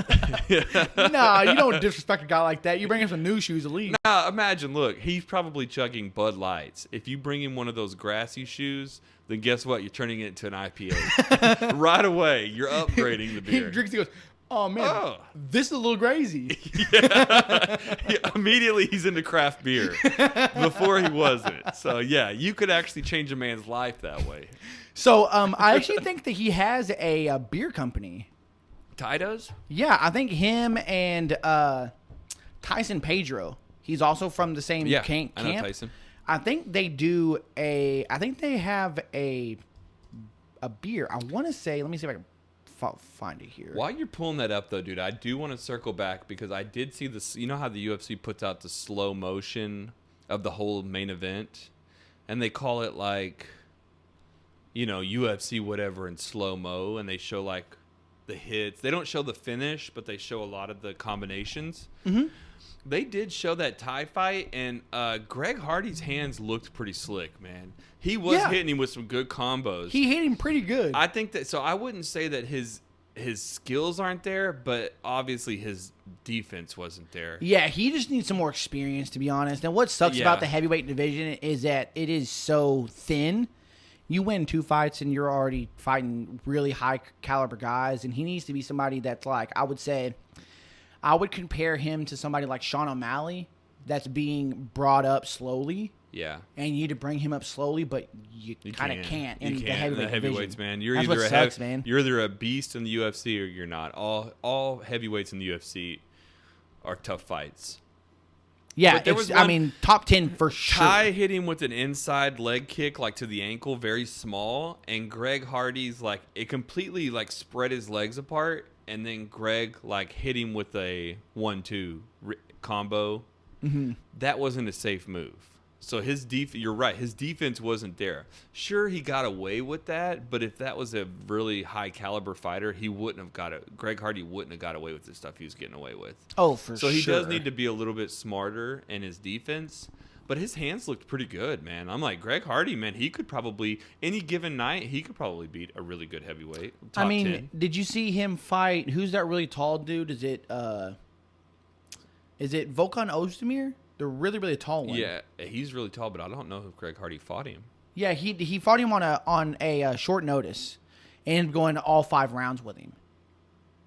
Nah, you don't disrespect a guy like that. You bring him some new shoes at least. Nah, imagine, look, he's probably chugging Bud Lights. If you bring him one of those grassy shoes, then guess what? You're turning it into an IPA. Right away, you're upgrading the beer. He drinks, he goes, oh, man, this is a little crazy. Immediately, he's into craft beer. Before he wasn't. So, yeah, you could actually change a man's life that way. So, I actually think that he has a beer company. Ty does? Yeah, I think him and Tyson Pedro. He's also from the same camp. I know Tyson. I think they have a beer. I want to say, let me see if I can find it here. While you're pulling that up, though, dude, I do want to circle back because I did see this. You know how the UFC puts out the slow motion of the whole main event, and they call it like, UFC whatever in slow mo, and they show like the hits. They don't show the finish, but they show a lot of the combinations. Mm-hmm. They did show that Thai fight, and Greg Hardy's hands looked pretty slick, man. He was hitting him with some good combos. He hit him pretty good. I think that, so I wouldn't say that his skills aren't there, but obviously his defense wasn't there. Yeah, he just needs some more experience, to be honest. And what sucks about the heavyweight division is that it is so thin. You win 2 fights and you're already fighting really high caliber guys, and he needs to be somebody that's like, I would compare him to somebody like Sean O'Malley that's being brought up slowly. Yeah. And you need to bring him up slowly, but you kind of can't in the heavyweights, division. man. You're That's either what sucks, man. You're either a beast in the UFC or you're not. All heavyweights in the UFC are tough fights. Yeah, But top 10 for sure. Ty hit him with an inside leg kick, like to the ankle, very small, and Greg Hardy's like it completely like spread his legs apart, and then Greg like hit him with a 1-2 combo. Mm-hmm. That wasn't a safe move. So you're right. His defense wasn't there. Sure, he got away with that, but if that was a really high caliber fighter, he wouldn't have got it. Greg Hardy wouldn't have got away with the stuff he was getting away with. Oh, for sure. So he does need to be a little bit smarter in his defense, but his hands looked pretty good, man. I'm like, Greg Hardy, man, he could probably, any given night, he could probably beat a really good heavyweight. Top 10. Did you see him fight? Who's that really tall dude? Is it Volkan Ozdemir? The really, really tall one. Yeah, he's really tall, but I don't know if Greg Hardy fought him. Yeah, he fought him on a short notice, and going all 5 rounds with him.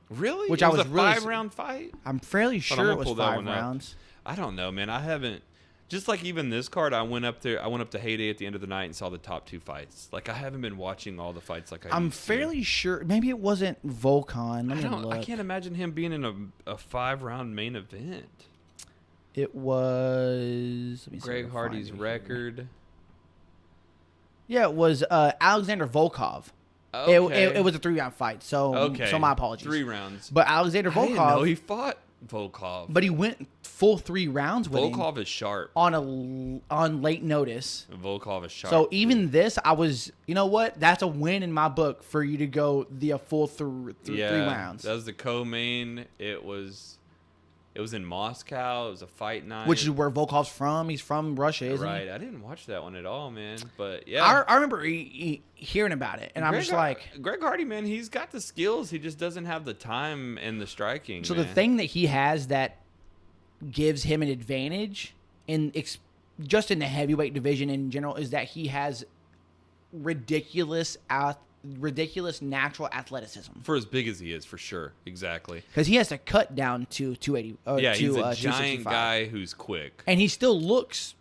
Really? Which it I was was a really 5-round fight? I'm fairly sure it was 5 rounds. I don't know, man. I haven't. Just like even this card, I went up to Heyday at the end of the night and saw the top 2 fights. Like I haven't been watching all the fights like I'm fairly sure. Maybe it wasn't Volkan. Let me look. I can't imagine him being in a 5-round main event. It was Greg Hardy's record. Yeah, it was Alexander Volkov. Okay. It was a 3-round fight, so my apologies. 3 rounds. But Alexander Volkov. I didn't know he fought Volkov. But he went full 3 rounds with him. Volkov is sharp. On late notice. Volkov is sharp. So even this, I was, you know what? That's a win in my book for you to go the full 3 rounds. That was the co-main. It was in Moscow. It was a fight night. Which is where Volkov's from. He's from Russia, isn't he? Right. I didn't watch that one at all, man. But yeah. I remember hearing about it, and I'm just like... Greg Hardy, man, he's got the skills. He just doesn't have the time and the striking, So man. the thing that he has that gives him an advantage, just in the heavyweight division in general, is that he has ridiculous natural athleticism. For as big as he is, for sure. Exactly. Because he has to cut down to 280. Yeah, he's a $265. giant guy who's quick. And he still looks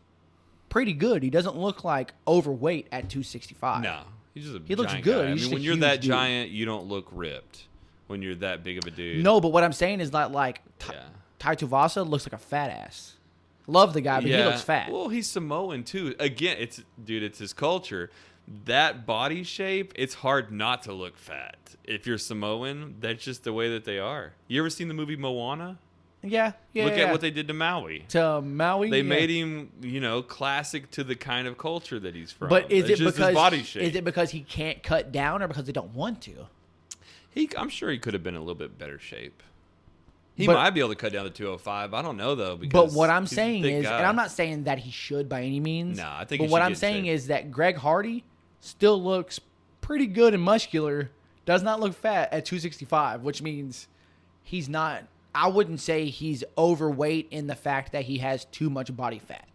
pretty good. He doesn't look like overweight at 265. No. He looks good. Guy. He's just when a you're huge that dude. giant, you don't look ripped when you're that big of a dude. No, but what I'm saying is that, like, Tai Tuivasa looks like a fat ass. Love the guy, but he looks fat. Well, he's Samoan, too. Again, it's his culture. That body shape, it's hard not to look fat. If you're Samoan, that's just the way that they are. You ever seen the movie Moana? Yeah. Look at what they did to Maui. They made him, classic to the kind of culture that he's from. But is it just because his body shape? Is it because he can't cut down, or because they don't want to? I'm sure he could have been in a little bit better shape. He might be able to cut down to 205. I don't know though. But what I'm saying is, and I'm not saying that he should by any means. No, I think. But what I'm saying is that Greg Hardy still looks pretty good and muscular. Does not look fat at 265, which means he's not. I wouldn't say he's overweight in the fact that he has too much body fat.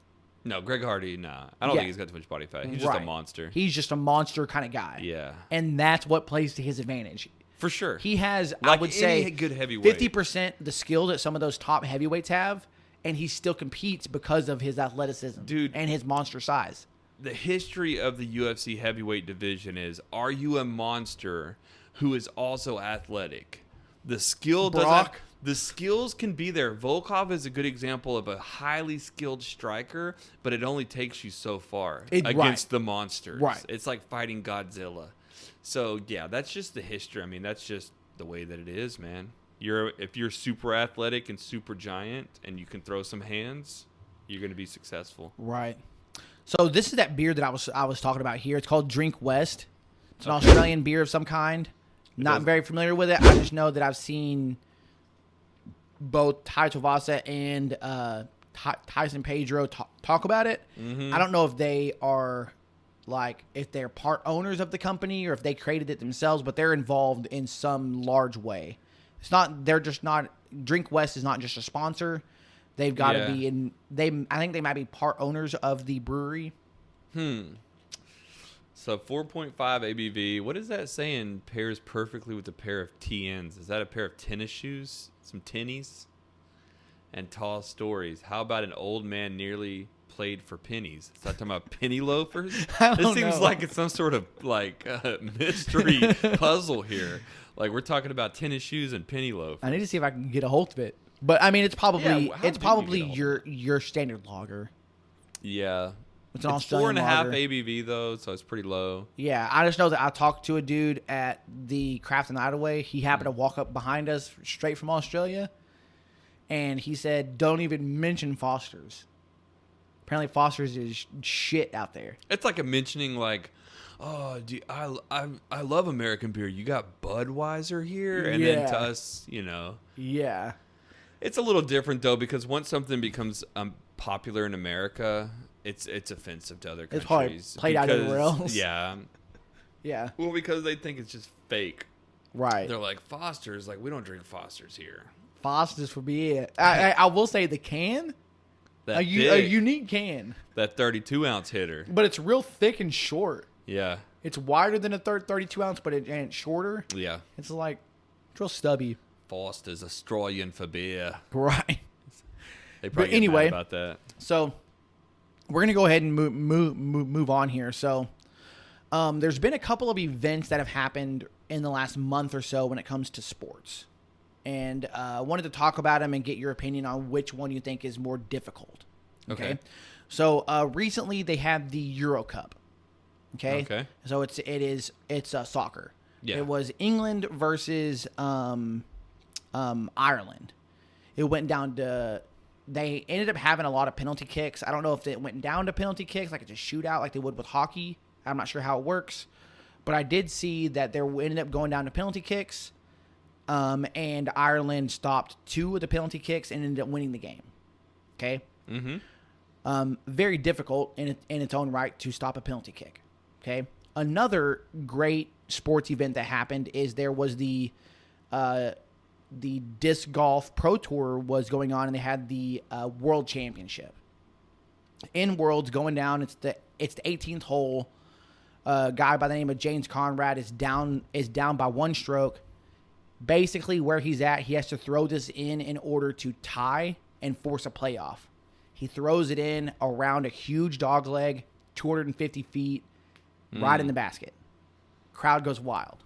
No, Greg Hardy, nah. I don't think he's got too much body fat. He's just a monster. He's just a monster kind of guy. Yeah. And that's what plays to his advantage. For sure. He has, like I would say, good heavyweight. 50% the skill that some of those top heavyweights have, and he still competes because of his athleticism, and his monster size. The history of the UFC heavyweight division is: are you a monster who is also athletic? The skill Brock. The skills can be there. Volkov is a good example of a highly skilled striker, but it only takes you so far against the monsters. Right. It's like fighting Godzilla. So, yeah, that's just the history. I mean, that's just the way that it is, man. If you're super athletic and super giant and you can throw some hands, you're going to be successful. Right. So this is that beer that I was talking about here. It's called Drink West. It's an Australian beer of some kind. Not very familiar with it. I just know that I've seen both Ty Tuivasa and Tyson Pedro talk about it. Mm-hmm. I don't know if they are if they're part owners of the company or if they created it themselves, but they're involved in some large way. It's not. They're just not. Drink West is not just a sponsor. They've got to be in. I think they might be part owners of the brewery. So 4.5 ABV. What is that saying? Pairs perfectly with a pair of TNs. Is that a pair of tennis shoes? Some tennies? And tall stories. How about an old man nearly played for pennies? Is that talking about penny loafers? This seems like it's some sort of mystery puzzle here. Like we're talking about tennis shoes and penny loafers. I need to see if I can get a hold of it. But I mean, it's probably your standard lager. Yeah. It's an It's Australian 4.5 lager. ABV though, so it's pretty low. Yeah, I just know that I talked to a dude at the Craft and Hideaway. He happened to walk up behind us straight from Australia, and he said, "Don't even mention Foster's." Apparently, Foster's is shit out there. It's like a mentioning oh, I love American beer. You got Budweiser here, and then to us, Yeah. It's a little different though because once something becomes popular in America, it's offensive to other countries. It's probably played out everywhere else. Yeah. Yeah. Well, because they think it's just fake. Right. They're like Foster's. We don't drink Foster's here. Foster's would be it. I will say the can, That a unique can, that 32-ounce hitter. but it's real thick and short. Yeah. It's wider than a 32 ounce, but it's shorter. Yeah. It's real stubby. Foster's Australian for beer. Right. They probably get anyway, mad about that. So we're gonna go ahead and move on here. So there's been a couple of events that have happened in the last month or so when it comes to sports, and I wanted to talk about them and get your opinion on which one you think is more difficult. Okay. So recently they had the Euro Cup. Okay. So it's soccer. Yeah. It was England versus Ireland. It went down to. They ended up having a lot of penalty kicks. I don't know if it went down to penalty kicks, like it's a shootout, like they would with hockey. I'm not sure how it works, but I did see that there ended up going down to penalty kicks, and Ireland stopped 2 of the penalty kicks and ended up winning the game. Okay. Mm-hmm. Very difficult in its own right to stop a penalty kick. Okay. Another great sports event that happened is there was the disc golf pro tour was going on, and they had the world championship in Worlds going down. It's the 18th hole. A guy by the name of James Conrad is down by 1 stroke. Basically, where he's at, he has to throw this in order to tie and force a playoff. He throws it in around a huge dog leg, 250 feet, right in the basket. Crowd goes wild.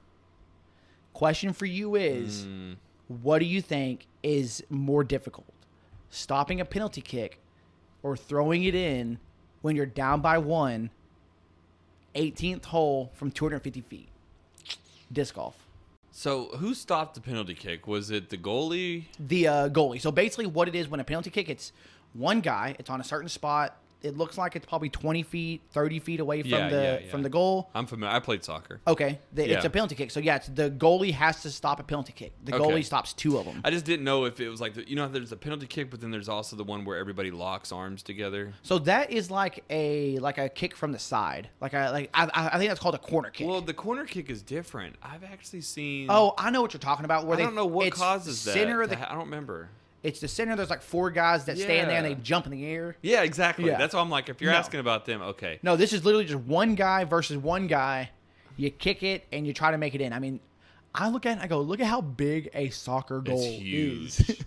Question for you is, what do you think is more difficult? Stopping a penalty kick or throwing it in when you're down by 1, 18th hole from 250 feet? Disc golf. So who stopped the penalty kick? Was it the goalie? The goalie. So basically what it is when a penalty kick, it's one guy. It's on a certain spot. It looks like it's probably 20 feet, 30 feet away from the goal. I'm familiar. I played soccer. Okay. It's a penalty kick. So, yeah, the goalie has to stop a penalty kick. The goalie stops 2 of them. I just didn't know if it was there's a penalty kick, but then there's also the one where everybody locks arms together. So that is like a kick from the side. I think that's called a corner kick. Well, the corner kick is different. I've actually seen. Oh, I know what you're talking about. I don't know what causes that. I don't remember. It's the center. There's 4 guys that stand there and they jump in the air. Yeah, exactly. Yeah. That's why I'm like, if you're asking about them, okay. No, this is literally just one guy versus one guy. You kick it and you try to make it in. I mean, I look at it and I go, look at how big a soccer goal is.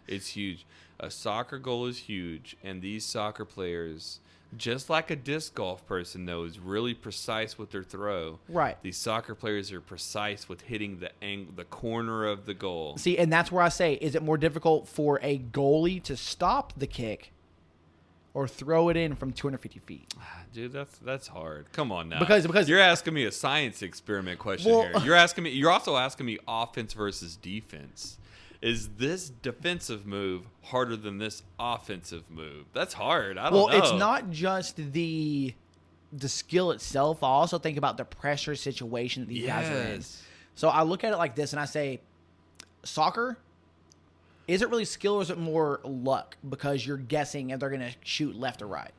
It's huge. A soccer goal is huge, and these soccer players, just like a disc golf person, though, is really precise with their throw. Right. These soccer players are precise with hitting the corner of the goal. See, and that's where I say, is it more difficult for a goalie to stop the kick or throw it in from 250 feet? Dude, that's hard. Come on now. Because you're asking me a science experiment question here. You're also asking me offense versus defense. Is this defensive move harder than this offensive move? That's hard. I don't know. Well, it's not just the skill itself. I also think about the pressure situation that these guys are in. So I look at it like this, and I say, soccer, is it really skill or is it more luck? Because you're guessing if they're going to shoot left or right.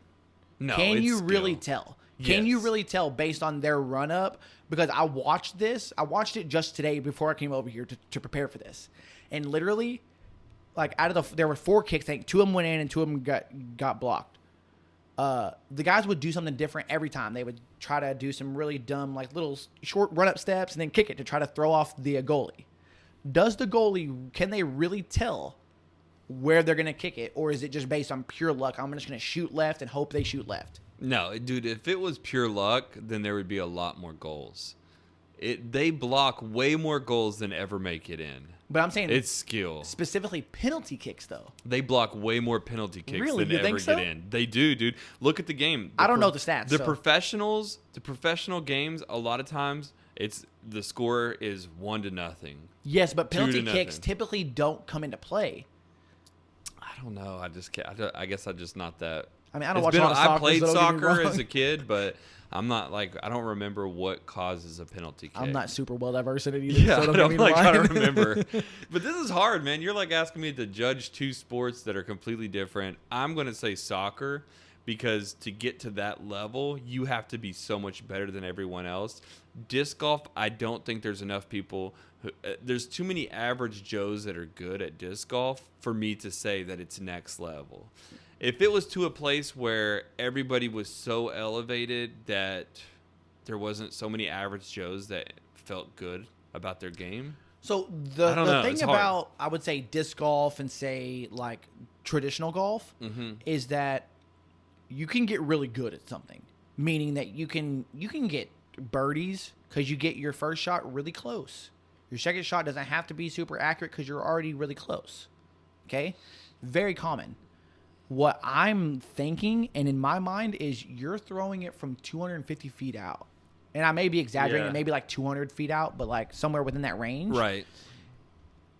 No, Can it's you skill. really tell? Can you Yes. really tell based on their run up? Because I watched this. I watched it just today before I came over here to prepare for this. And literally, like there were 4 kicks. I think 2 of them went in and 2 of them got blocked. The guys would do something different every time. They would try to do some really dumb, like little short run up steps and then kick it to try to throw off the goalie. Does the goalie, can they really tell where they're going to kick it? Or is it just based on pure luck? I'm just going to shoot left and hope they shoot left. No, dude, if it was pure luck, then there would be a lot more goals. They block way more goals than ever make it in. But I'm saying It's skill. specifically penalty kicks, though. They block way more penalty kicks Really? than You ever think so? get in. They do, dude. Look at the game. I don't know the stats, The so- professional games, a lot of times, the score is 1-0. Yes, but penalty 2-0. kicks typically don't come into play. I don't know. I just can't. I guess I'm just not that. I mean, I don't It's watch been- a lot of I soccer, played so don't get me soccer wrong. as a kid, but I'm not like I don't remember what causes a penalty kick. I'm not super well diverse in it either. Yeah, so I don't get don't me try to wrong. remember. But this is hard, man. You're like asking me to judge 2 sports that are completely different. I'm going to say soccer because to get to that level, you have to be so much better than everyone else. Disc golf, I don't think there's enough people. There's too many average Joes that are good at disc golf for me to say that it's next level. If it was to a place where everybody was so elevated that there wasn't so many average Joes that felt good about their game. So I the don't know. thing It's hard. about, I would say, disc golf and say like traditional golf is that you can get really good at something, meaning that you can get birdies because you get your first shot really close. Your second shot doesn't have to be super accurate because you're already really close. Okay? Very common. What I'm thinking, and in my mind, is you're throwing it from 250 feet out. And I may be exaggerating, Yeah. it may be like 200 feet out, but like somewhere within that range. Right.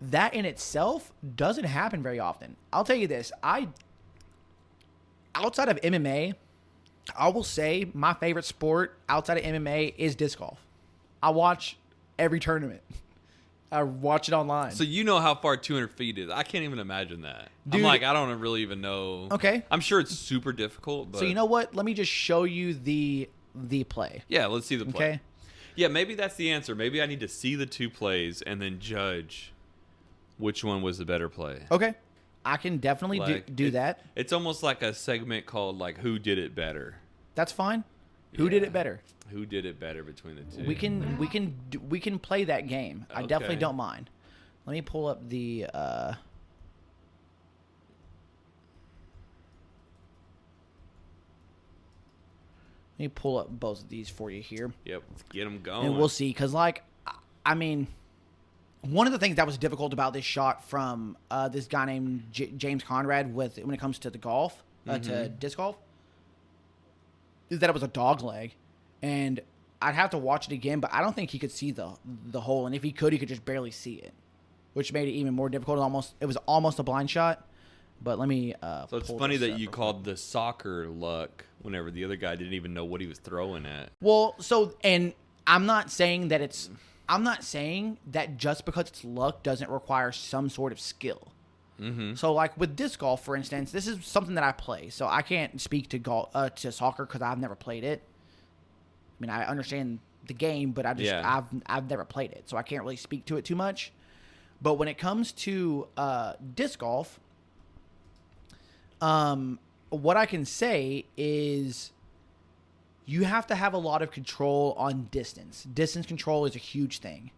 That in itself doesn't happen very often. I'll tell you this. Outside of MMA, I will say my favorite sport outside of MMA is disc golf. I watch every tournament. I watch it online. So you know how far 200 feet is. I can't even imagine that. Dude. I'm like, I don't really even know. Okay. I'm sure it's super difficult, but So you know what? Let me just show you the play. yeah, let's see the play. Okay? Yeah, maybe that's the answer. Maybe I need to see the 2 plays and then judge which one was the better play. Okay. I can definitely Like, do that. It's almost like a segment called like Who Did It Better? That's fine. Who did Yeah. it better? Who did it better between the 2? We can play that game. I definitely Okay. don't mind. Let me pull up the let me pull up both of these for you here. Yep, let's get them going. And we'll see, because, like, I mean, one of the things that was difficult about this shot from this guy named James Conrad when it comes to the golf, to disc golf, is that it was a dog leg. And I'd have to watch it again, but I don't think he could see the hole. And if he could just barely see it, which made it even more difficult. It was almost a blind shot. But let me So it's funny that you called the soccer luck whenever the other guy didn't even know what he was throwing at. Well, so, and I'm not saying that just because it's luck doesn't require some sort of skill. Mm-hmm. So, like with disc golf, for instance, this is something that I play. So I can't speak to soccer because I've never played it. I mean, I understand the game, but I've never played it, so I can't really speak to it too much. But when it comes to disc golf, what I can say is you have to have a lot of control on distance. Distance control is a huge thing.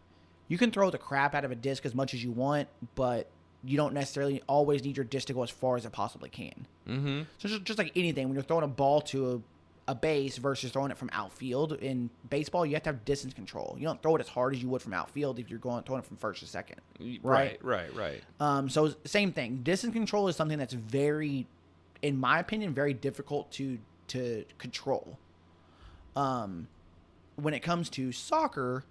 You can throw the crap out of a disc as much as you want, but you don't necessarily always need your disc to go as far as it possibly can. Mm-hmm. So just like anything, when you're throwing a ball to a base versus throwing it from outfield, in baseball, you have to have distance control. You don't throw it as hard as you would from outfield if you're throwing it from first to second. Right. So same thing. Distance control is something that's very, in my opinion, very difficult to control. When it comes to soccer,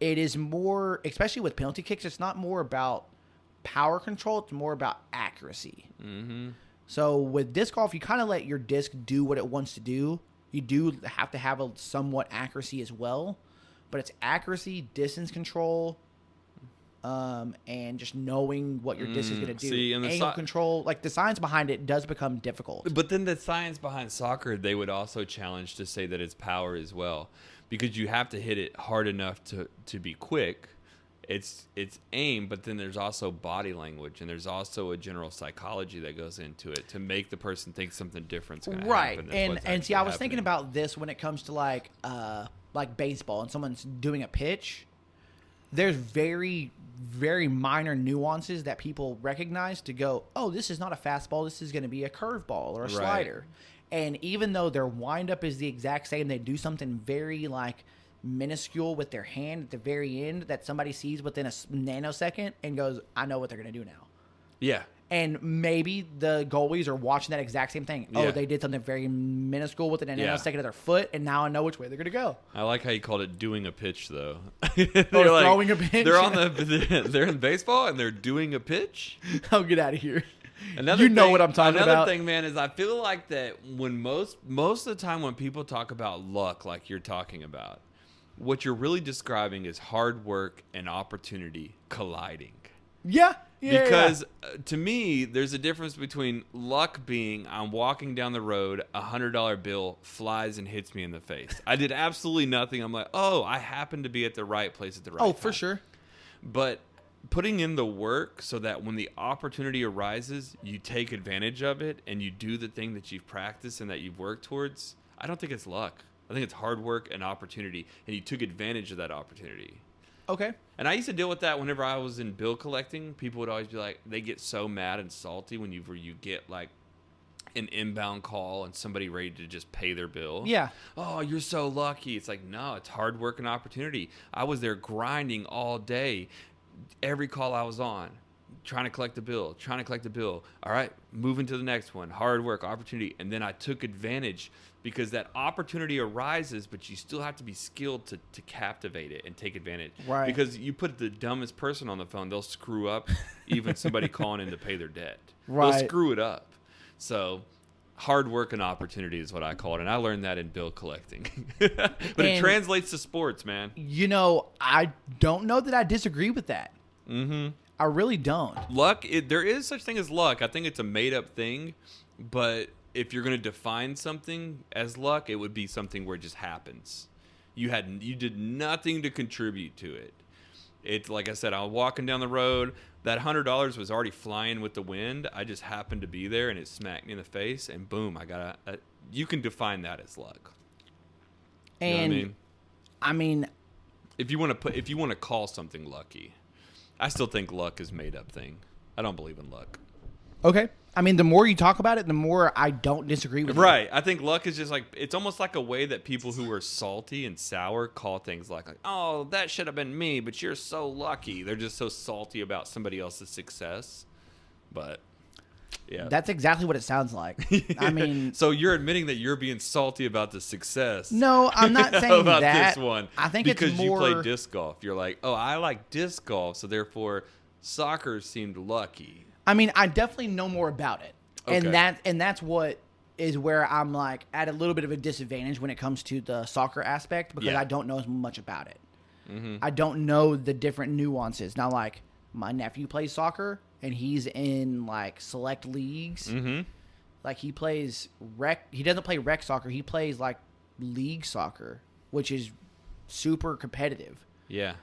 it is more, especially with penalty kicks, it's not more about power control. It's more about accuracy. Mm-hmm. So with disc golf, you kind of let your disc do what it wants to do. You do have to have a somewhat accuracy as well. but it's accuracy, distance control, and just knowing what your disc is going to do. See, and the angle control, like the science behind it does become difficult. But then the science behind soccer, they would also challenge to say that it's power as well, because you have to hit it hard enough to be quick. It's aim, but then there's also body language, and there's also a general psychology that goes into it to make the person think something different's going to happen. Right, and see, I was thinking about this when it comes to like baseball, and someone's doing a pitch. There's very, very minor nuances that people recognize to go, oh, this is not a fastball. This is going to be a curveball or a slider. And even though their windup is the exact same, they do something very like minuscule with their hand at the very end that somebody sees within a nanosecond and goes, I know what they're going to do now. Yeah. And maybe the goalies are watching that exact same thing. Oh, they did something very minuscule within a nanosecond of their foot, and now I know which way they're going to go. I like how you called it doing a pitch, though. They're like, throwing a pitch? They're in baseball, and they're doing a pitch? Oh, get out of here. Another thing, what I'm talking about. Another thing, man, is I feel like that when most of the time when people talk about luck like you're talking about, what you're really describing is hard work and opportunity colliding. Yeah. Because to me, there's a difference between luck being I'm walking down the road, $100 bill flies and hits me in the face. I did absolutely nothing. I'm like, oh, I happened to be at the right place at the right time. Oh, for sure. But putting in the work so that when the opportunity arises, you take advantage of it and you do the thing that you've practiced and that you've worked towards, I don't think it's luck. I think it's hard work and opportunity, and you took advantage of that opportunity. Okay. And I used to deal with that whenever I was in bill collecting. People would always be like, they get so mad and salty when you get like an inbound call and somebody ready to just pay their bill. Yeah. Oh, you're so lucky. It's like, no, it's hard work and opportunity. I was there grinding all day. Every call I was on, trying to collect the bill. All right, moving to the next one. Hard work, opportunity. And then I took advantage because that opportunity arises, but you still have to be skilled to captivate it and take advantage. Right. Because you put the dumbest person on the phone, they'll screw up even somebody calling in to pay their debt. Right. They'll screw it up. So hard work and opportunity is what I call it. And I learned that in bill collecting. But it translates to sports, man. You know, I don't know that I disagree with that. Mm-hmm. I really don't. Luck, there is such thing as luck. I think it's a made-up thing, but if you're going to define something as luck, it would be something where it just happens. You did nothing to contribute to it. It's like I said, I was walking down the road. That $100 was already flying with the wind. I just happened to be there, and it smacked me in the face, and boom, I got a. You can define that as luck. And you know what I mean, if you want to call something lucky, I still think luck is a made-up thing. I don't believe in luck. Okay. I mean, the more you talk about it, the more I don't disagree with you. Right. I think luck is just like, it's almost like a way that people who are salty and sour call things like, oh, that should have been me, but you're so lucky. They're just so salty about somebody else's success. But, yeah. That's exactly what it sounds like. I mean. So you're admitting that you're being salty about the success. No, I'm not saying about that. this one. I think because it's more. Because you play disc golf. You're like, oh, I like disc golf, so therefore soccer seemed lucky. I mean, I definitely know more about it. Okay. And that's what is where I'm like at a little bit of a disadvantage when it comes to the soccer aspect because I don't know as much about it. Mm-hmm. I don't know the different nuances. Now, like, my nephew plays soccer, and he's in, like, select leagues. Mm-hmm. Like, he plays rec. He doesn't play rec soccer. He plays, like, league soccer, which is super competitive. Yeah.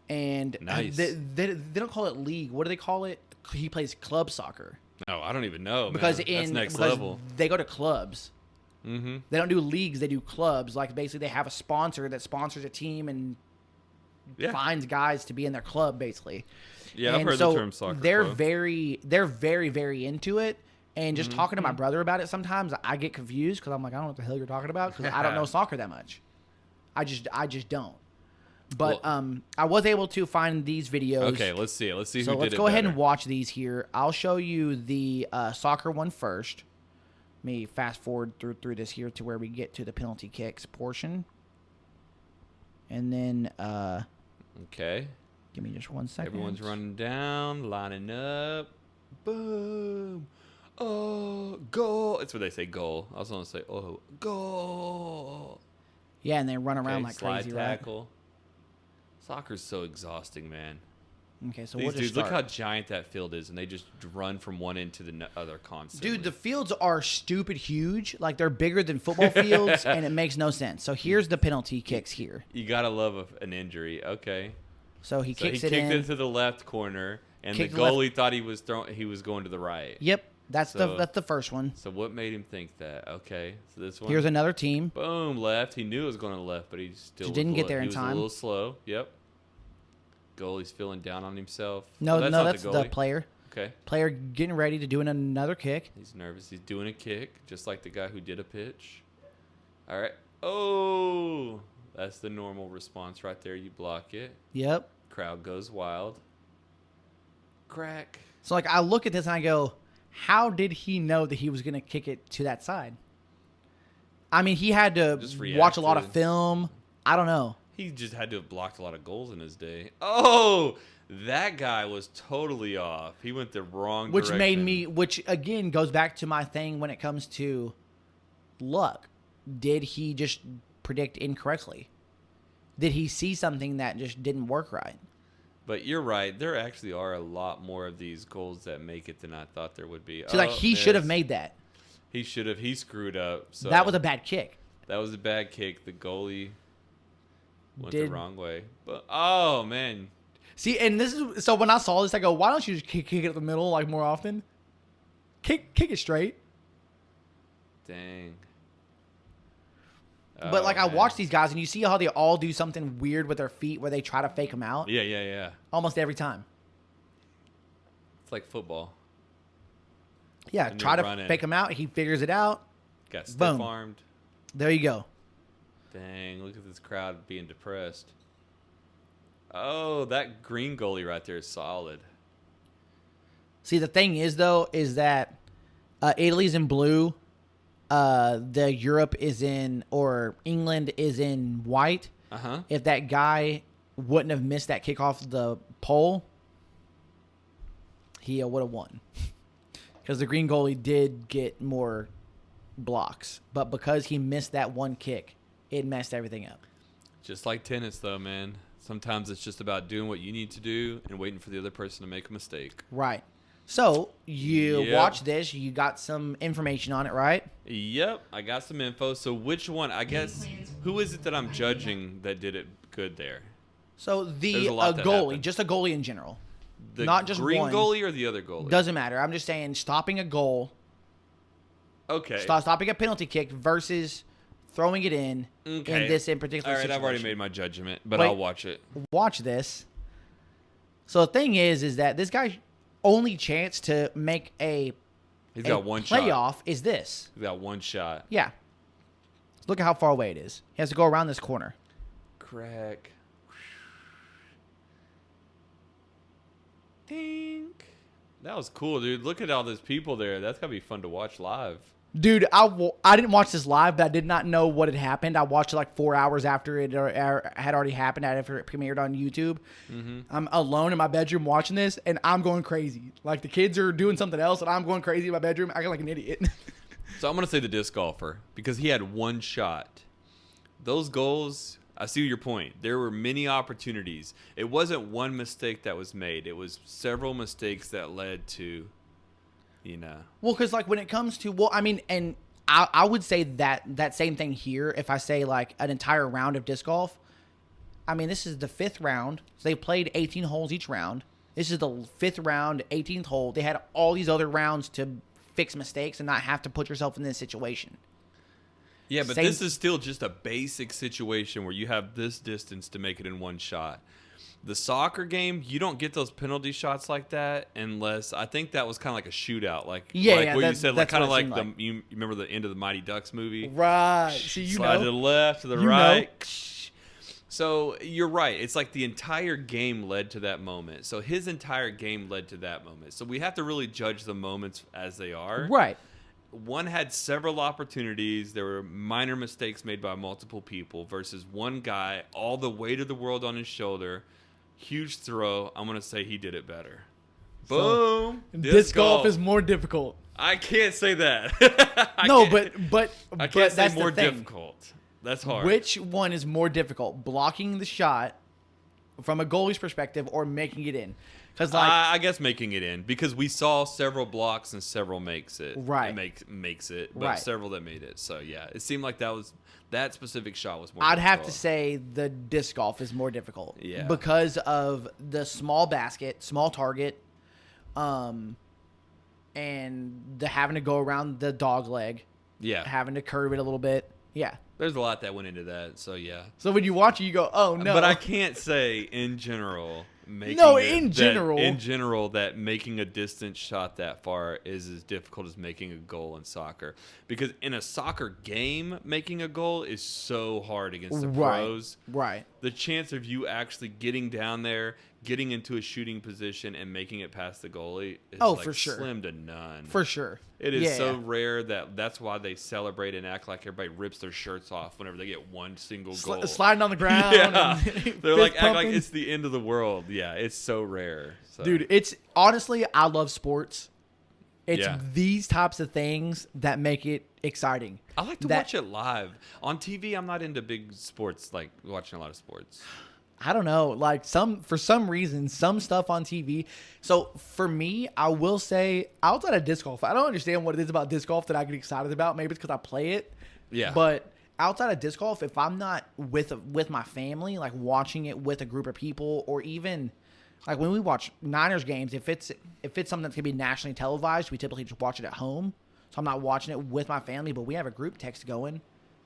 And nice. They don't call it league. What do they call it? He plays club soccer. Oh, I don't even know, because man. That's next because level. They go to clubs. Mm-hmm. They don't do leagues. They do clubs. Like, basically, they have a sponsor that sponsors a team and finds guys to be in their club, basically. Yeah, I've heard the term soccer they're club. They're very, very into it. And just talking to my brother about it, sometimes I get confused because I'm like, I don't know what the hell you're talking about because I don't know soccer that much. I just don't. But I was able to find these videos. Okay, let's see it. Let's see who did it So let's go ahead better. and watch these here. I'll show you the soccer one first. Let me fast forward through this here to where we get to the penalty kicks portion. And then okay. Give me just 1 second. Everyone's running down, lining up. Boom. Oh, goal. It's what they say, goal. I was going to say, oh, goal. Yeah, and they run around like slide crazy, tackle. Soccer's so exhausting, man. Okay, so These we'll just dudes, start. look how giant that field is, and they just run from one end to the other constantly. Dude, the fields are stupid huge. Like, they're bigger than football fields, and it makes no sense. So here's the penalty kicks here. You gotta love an injury. Okay. So he So he kicks kicked it in. it to the left corner, and the Kicked left. goalie thought he was going to the right. Yep, that's So- that's the first one. So what made him think that? Okay, so this one. Here's another team. Boom, left. He knew it was going to the left, but he still Just didn't was get there in he was time. a little slow. Yep. Goalie's feeling down on himself. No, Oh, no, not that's the goalie. player. Okay. Player getting ready to do another kick. He's nervous. He's doing a kick, just like the guy who did a pitch. All right. Oh, that's the normal response right there. You block it. Yep. Crowd goes wild. Crack. So, like, I look at this and I go, how did he know that he was going to kick it to that side? I mean, he had to Just watch a lot of reacted. film. I don't know. He just had to have blocked a lot of goals in his day. Oh, that guy was totally off. He went the wrong Which direction. made me, which again goes back to my thing when it comes to luck. Did he just predict incorrectly? Did he see something that just didn't work right? But you're right. There actually are a lot more of these goals that make it than I thought there would be. So, like, he should have made that. He should have. He screwed up. So That was a bad kick. That was a bad kick. The goalie went Did- the wrong way. But oh man, See, and this is so when I saw this, I go, why don't you just kick it at the middle like more often? Kick it straight. dang. But like Oh, I man. watch these guys, and you see how they all do something weird with their feet, where they try to fake them out Yeah. almost every time. It's like football. Yeah, And try you're to running. fake them out. He figures it out. Got stiff Boom. armed. There you go. Dang, look at this crowd being depressed. Oh, that green goalie right there is solid. See, the thing is though, is that Italy's in blue. The Europe is in, or England is in white. Uh-huh. If that guy wouldn't have missed that kick off the pole, he would have won. Because the green goalie did get more blocks. But because he missed that one kick, it messed everything up. Just like tennis, though, man. Sometimes it's just about doing what you need to do and waiting for the other person to make a mistake. Right. So, you Yep. watch this. You got some information on it, right? Yep, I got some info. So which one, I guess, who is it that I'm judging that did it good there? So, There's the a lot that goalie, happened. just a goalie in general. The Not just green one. goalie or the other goalie? Doesn't matter. I'm just saying stopping a goal, Okay. stopping a penalty kick versus throwing it in Okay. this in particular All right, situation. I've already made my judgment, but Wait. I'll watch it. Watch this. So the thing is that this guy's only chance to make a He's got one shot. playoff is this. He's got one shot. Yeah. Look at how far away it is. He has to go around this corner. Crack. Ding. That was cool, dude. Look at all those people there. That's gotta be fun to watch live. Dude, I didn't watch this live, but I did not know what had happened. I watched it like 4 hours after it had already happened, after it premiered on YouTube. Mm-hmm. I'm alone in my bedroom watching this, and I'm going crazy. Like, the kids are doing something else, and I'm going crazy in my bedroom, acting like an idiot. So I'm gonna say the disc golfer because he had one shot. Those goals, I see your point. There were many opportunities. It wasn't one mistake that was made. It was several mistakes that led to, you know. Well, because, like, when it comes to, well, I mean, and I would say that same thing here if I say, like, an entire round of disc golf. I mean, this is the 5th round. So they played 18 holes each round. This is the 5th round, 18th hole. They had all these other rounds to fix mistakes and not have to put yourself in this situation. Yeah, but Same- this is still just a basic situation where you have this distance to make it in one shot. The soccer game, you don't get those penalty shots like that unless, I think that was kind of like a shootout, like Yeah, like yeah, what you that- said, like that's kind of what it like seemed the you remember the end of the Mighty Ducks movie, Right. See, you slide know. to the left, to the You right. So you're right. It's like the entire game led to that moment. So his entire game led to that moment. So we have to really judge the moments as they are. Right. One had several opportunities. There were minor mistakes made by multiple people versus one guy, all the weight of the world on his shoulder. Huge throw. I'm going to say he did it better. Boom. Disc golf is more difficult. I can't say that. No, can't- but I can't say that's more the thing. difficult. That's hard. Which one is more difficult, blocking the shot from a goalie's perspective or making it in? Because I guess making it in, because we saw several blocks and several makes it. Right. Makes it, but Right. several that made it. So, yeah, it seemed like that specific shot was more I'd have to difficult. say the disc golf is more difficult. Yeah. Because of the small basket, small target, and the having to go around the dog leg, Yeah. having to curve it a little bit. Yeah. There's a lot that went into that, so yeah. So when you watch it, you go, "Oh no!" But I can't say in general. In general, that making a distance shot that far is as difficult as making a goal in soccer. Because in a soccer game, making a goal is so hard against the pros. Right. The chance of you actually getting down there, getting into a shooting position, and making it past the goalie is for sure. slim to none. For sure. It is so rare that's why they celebrate and act like everybody rips their shirts off whenever they get one single goal. Sliding on the ground. Yeah. And They're like, fist act like pumping. it's the end of the world. Yeah, it's so rare. So. Dude, it's honestly, I love sports. It's Yeah. these types of things that make it exciting. I like to watch it live. On TV, I'm not into big sports, like watching a lot of sports. I don't know, like for some reason, some stuff on TV. So for me, I will say, outside of disc golf, I don't understand what it is about disc golf that I get excited about. Maybe it's because I play it. Yeah. But outside of disc golf, if I'm not with my family, like watching it with a group of people, or even like when we watch Niners games, if it's something that's gonna be nationally televised, we typically just watch it at home. So I'm not watching it with my family, but we have a group text going.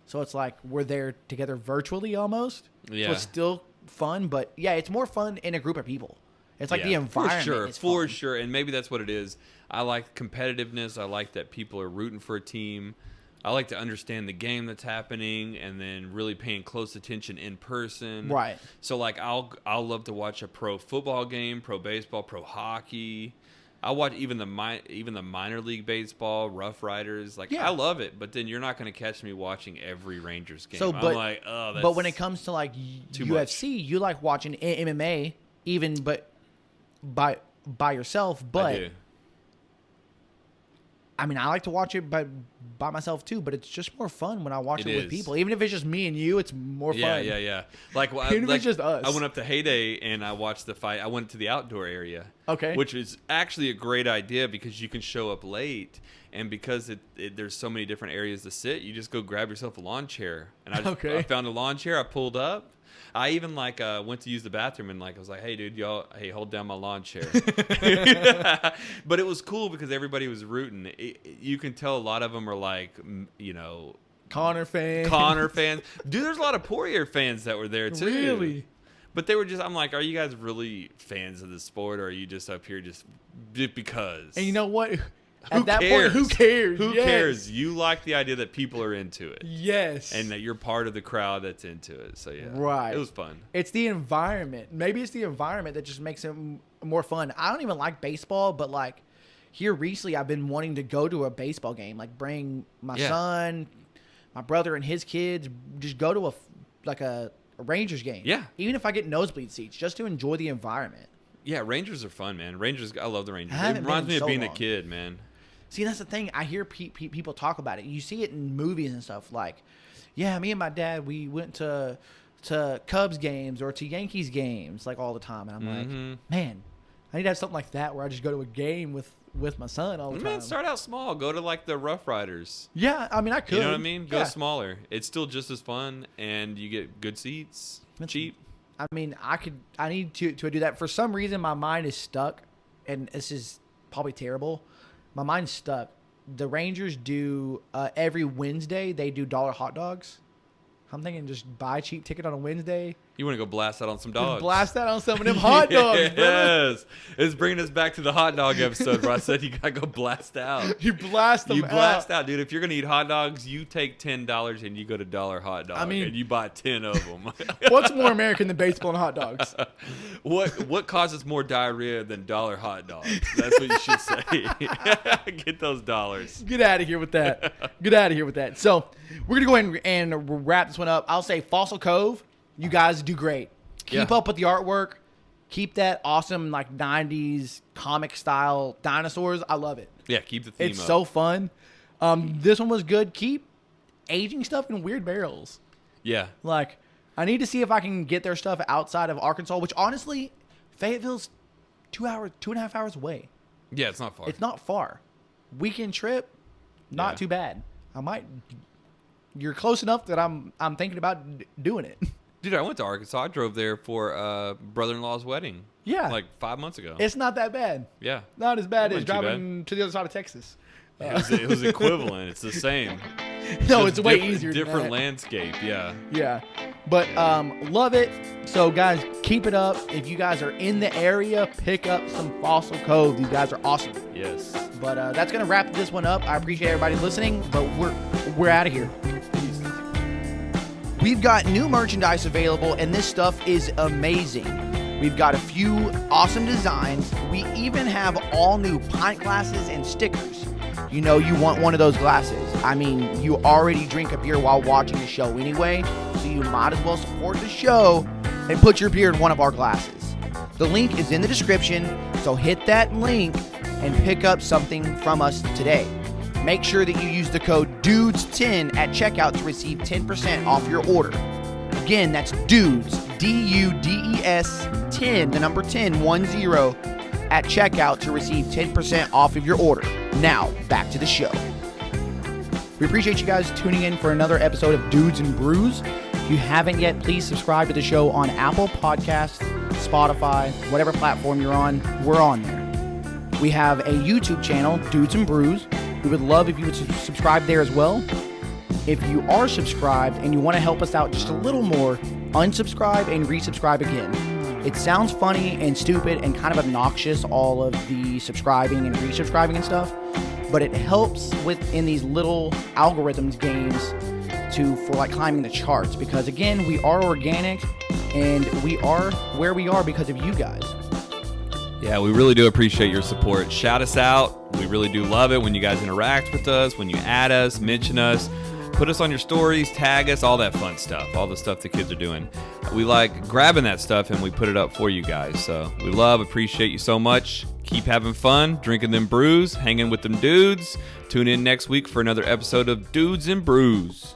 So it's like we're there together virtually almost. Yeah. So it's still fun, but yeah, it's more fun in a group of people. It's like the environment is for fun. sure, and maybe that's what it is. I like competitiveness. I like that people are rooting for a team. I like to understand the game that's happening, and then really paying close attention in person. Right. So like, I'll love to watch a pro football game, pro baseball, pro hockey. I watch even the minor league baseball, Rough Riders. Like, Yeah. I love it, but then you're not going to catch me watching every Rangers game. So, I'm like, oh, that's but when it comes to like too UFC, you like watching MMA, even but by yourself. But I do. I mean, I like to watch it by myself too, but it's just more fun when I watch it with is. people. Even if it's just me and you, it's more fun. Yeah. Like, Even if it's just us. I went up to Heyday and I watched the fight. I went to the outdoor area. Okay. Which is actually a great idea because you can show up late, and because there's so many different areas to sit, you just go grab yourself a lawn chair. And I found a lawn chair. I pulled up. I even went to use the bathroom and I was like, hey dude, hold down my lawn chair. But it was cool because everybody was rooting. You can tell a lot of them are like, Connor fans. Dude, there's a lot of Poirier fans that were there too. Really? But they were I'm like, are you guys really fans of the sport, or are you just up here just because? And you know what? Who At that cares? point, who cares? Who Yes. cares? You like the idea that people are into it. Yes. And that you're part of the crowd that's into it. So, yeah. Right. It was fun. It's the environment. Maybe it's the environment that just makes it more fun. I don't even like baseball, but like here recently I've been wanting to go to a baseball game, like bring my son, my brother and his kids, just go to a Rangers game. Yeah. Even if I get nosebleed seats, just to enjoy the environment. Yeah, Rangers are fun, man. I love the Rangers. I haven't It reminds been me of so being long. a kid, man. See, that's the thing. I hear people talk about it. You see it in movies and stuff. Like, yeah, me and my dad, we went to Cubs games or to Yankees games like all the time. And I'm like, man, I need to have something like that where I just go to a game with my son all the time. Man, start out small. Go to the Rough Riders. Yeah, I mean, I could. You know what I mean? Go Yeah. smaller. It's still just as fun, and you get good seats, cheap. I mean, I need to do that. For some reason, my mind is stuck, and this is probably terrible. My mind's stuck. The Rangers do every Wednesday. They do $1 hot dogs. I'm thinking just buy a cheap ticket on a Wednesday. You want to go blast that on some Just dogs. blast that on some of them hot dogs, brother. Yes. It's bringing us back to the hot dog episode where I said you got to go blast out. You blast them You blast out, dude. If you're going to eat hot dogs, you take $10 and you go to $1 hot dog. I mean- and you buy 10 of them. What's more American than baseball and hot dogs? What causes more diarrhea than $1 hot dogs? That's what you should say. Get those dollars. Get out of here with that. Get out of here with that. So we're going to go ahead and wrap this one up. I'll say Fossil Cove, you guys do great. Keep Yeah. up with the artwork. Keep that awesome 90s comic style dinosaurs. I love it. Yeah, keep the theme It's up. so fun. This one was good. Keep aging stuff in weird barrels. Yeah. Like I need to see if I can get their stuff outside of Arkansas, which honestly, Fayetteville's 2.5 hours away. Yeah, it's not far. It's not far. Weekend trip, not too bad. You're close enough that I'm thinking about doing it. Dude, I went to Arkansas. I drove there for brother-in-law's wedding. Yeah. Like 5 months ago. It's not that bad. Yeah. Not as bad It as wasn't too driving to the other side of Texas. It was equivalent. It's the same. No, Just it's way easier. Different than that. landscape, yeah. Yeah. But love it. So, guys, keep it up. If you guys are in the area, pick up some Fossil Cove. These guys are awesome. Yes. But that's going to wrap this one up. I appreciate everybody listening, but we're out of here. We've got new merchandise available, and this stuff is amazing. We've got a few awesome designs. We even have all new pint glasses and stickers. You know you want one of those glasses. I mean, you already drink a beer while watching the show anyway, so you might as well support the show and put your beer in one of our glasses. The link is in the description, so hit that link and pick up something from us today. Make sure that you use the code DUDES10 at checkout to receive 10% off your order. Again, that's DUDES, D-U-D-E-S, 10, the number 10, 10, at checkout to receive 10% off of your order. Now, back to the show. We appreciate you guys tuning in for another episode of Dudes and Brews. If you haven't yet, please subscribe to the show on Apple Podcasts, Spotify, whatever platform you're on, we're on there. We have a YouTube channel, Dudes and Brews. We would love if you would subscribe there as well. If you are subscribed and you want to help us out just a little more, unsubscribe and resubscribe again. It sounds funny and stupid and kind of obnoxious, all of the subscribing and resubscribing and stuff, but it helps in these little algorithms games for like climbing the charts, because again, we are organic and we are where we are because of you guys. Yeah, we really do appreciate your support. Shout us out. We really do love it when you guys interact with us, when you add us, mention us, put us on your stories, tag us, all that fun stuff, all the stuff the kids are doing. We like grabbing that stuff and we put it up for you guys. So we appreciate you so much. Keep having fun, drinking them brews, hanging with them dudes. Tune in next week for another episode of Dudes and Brews.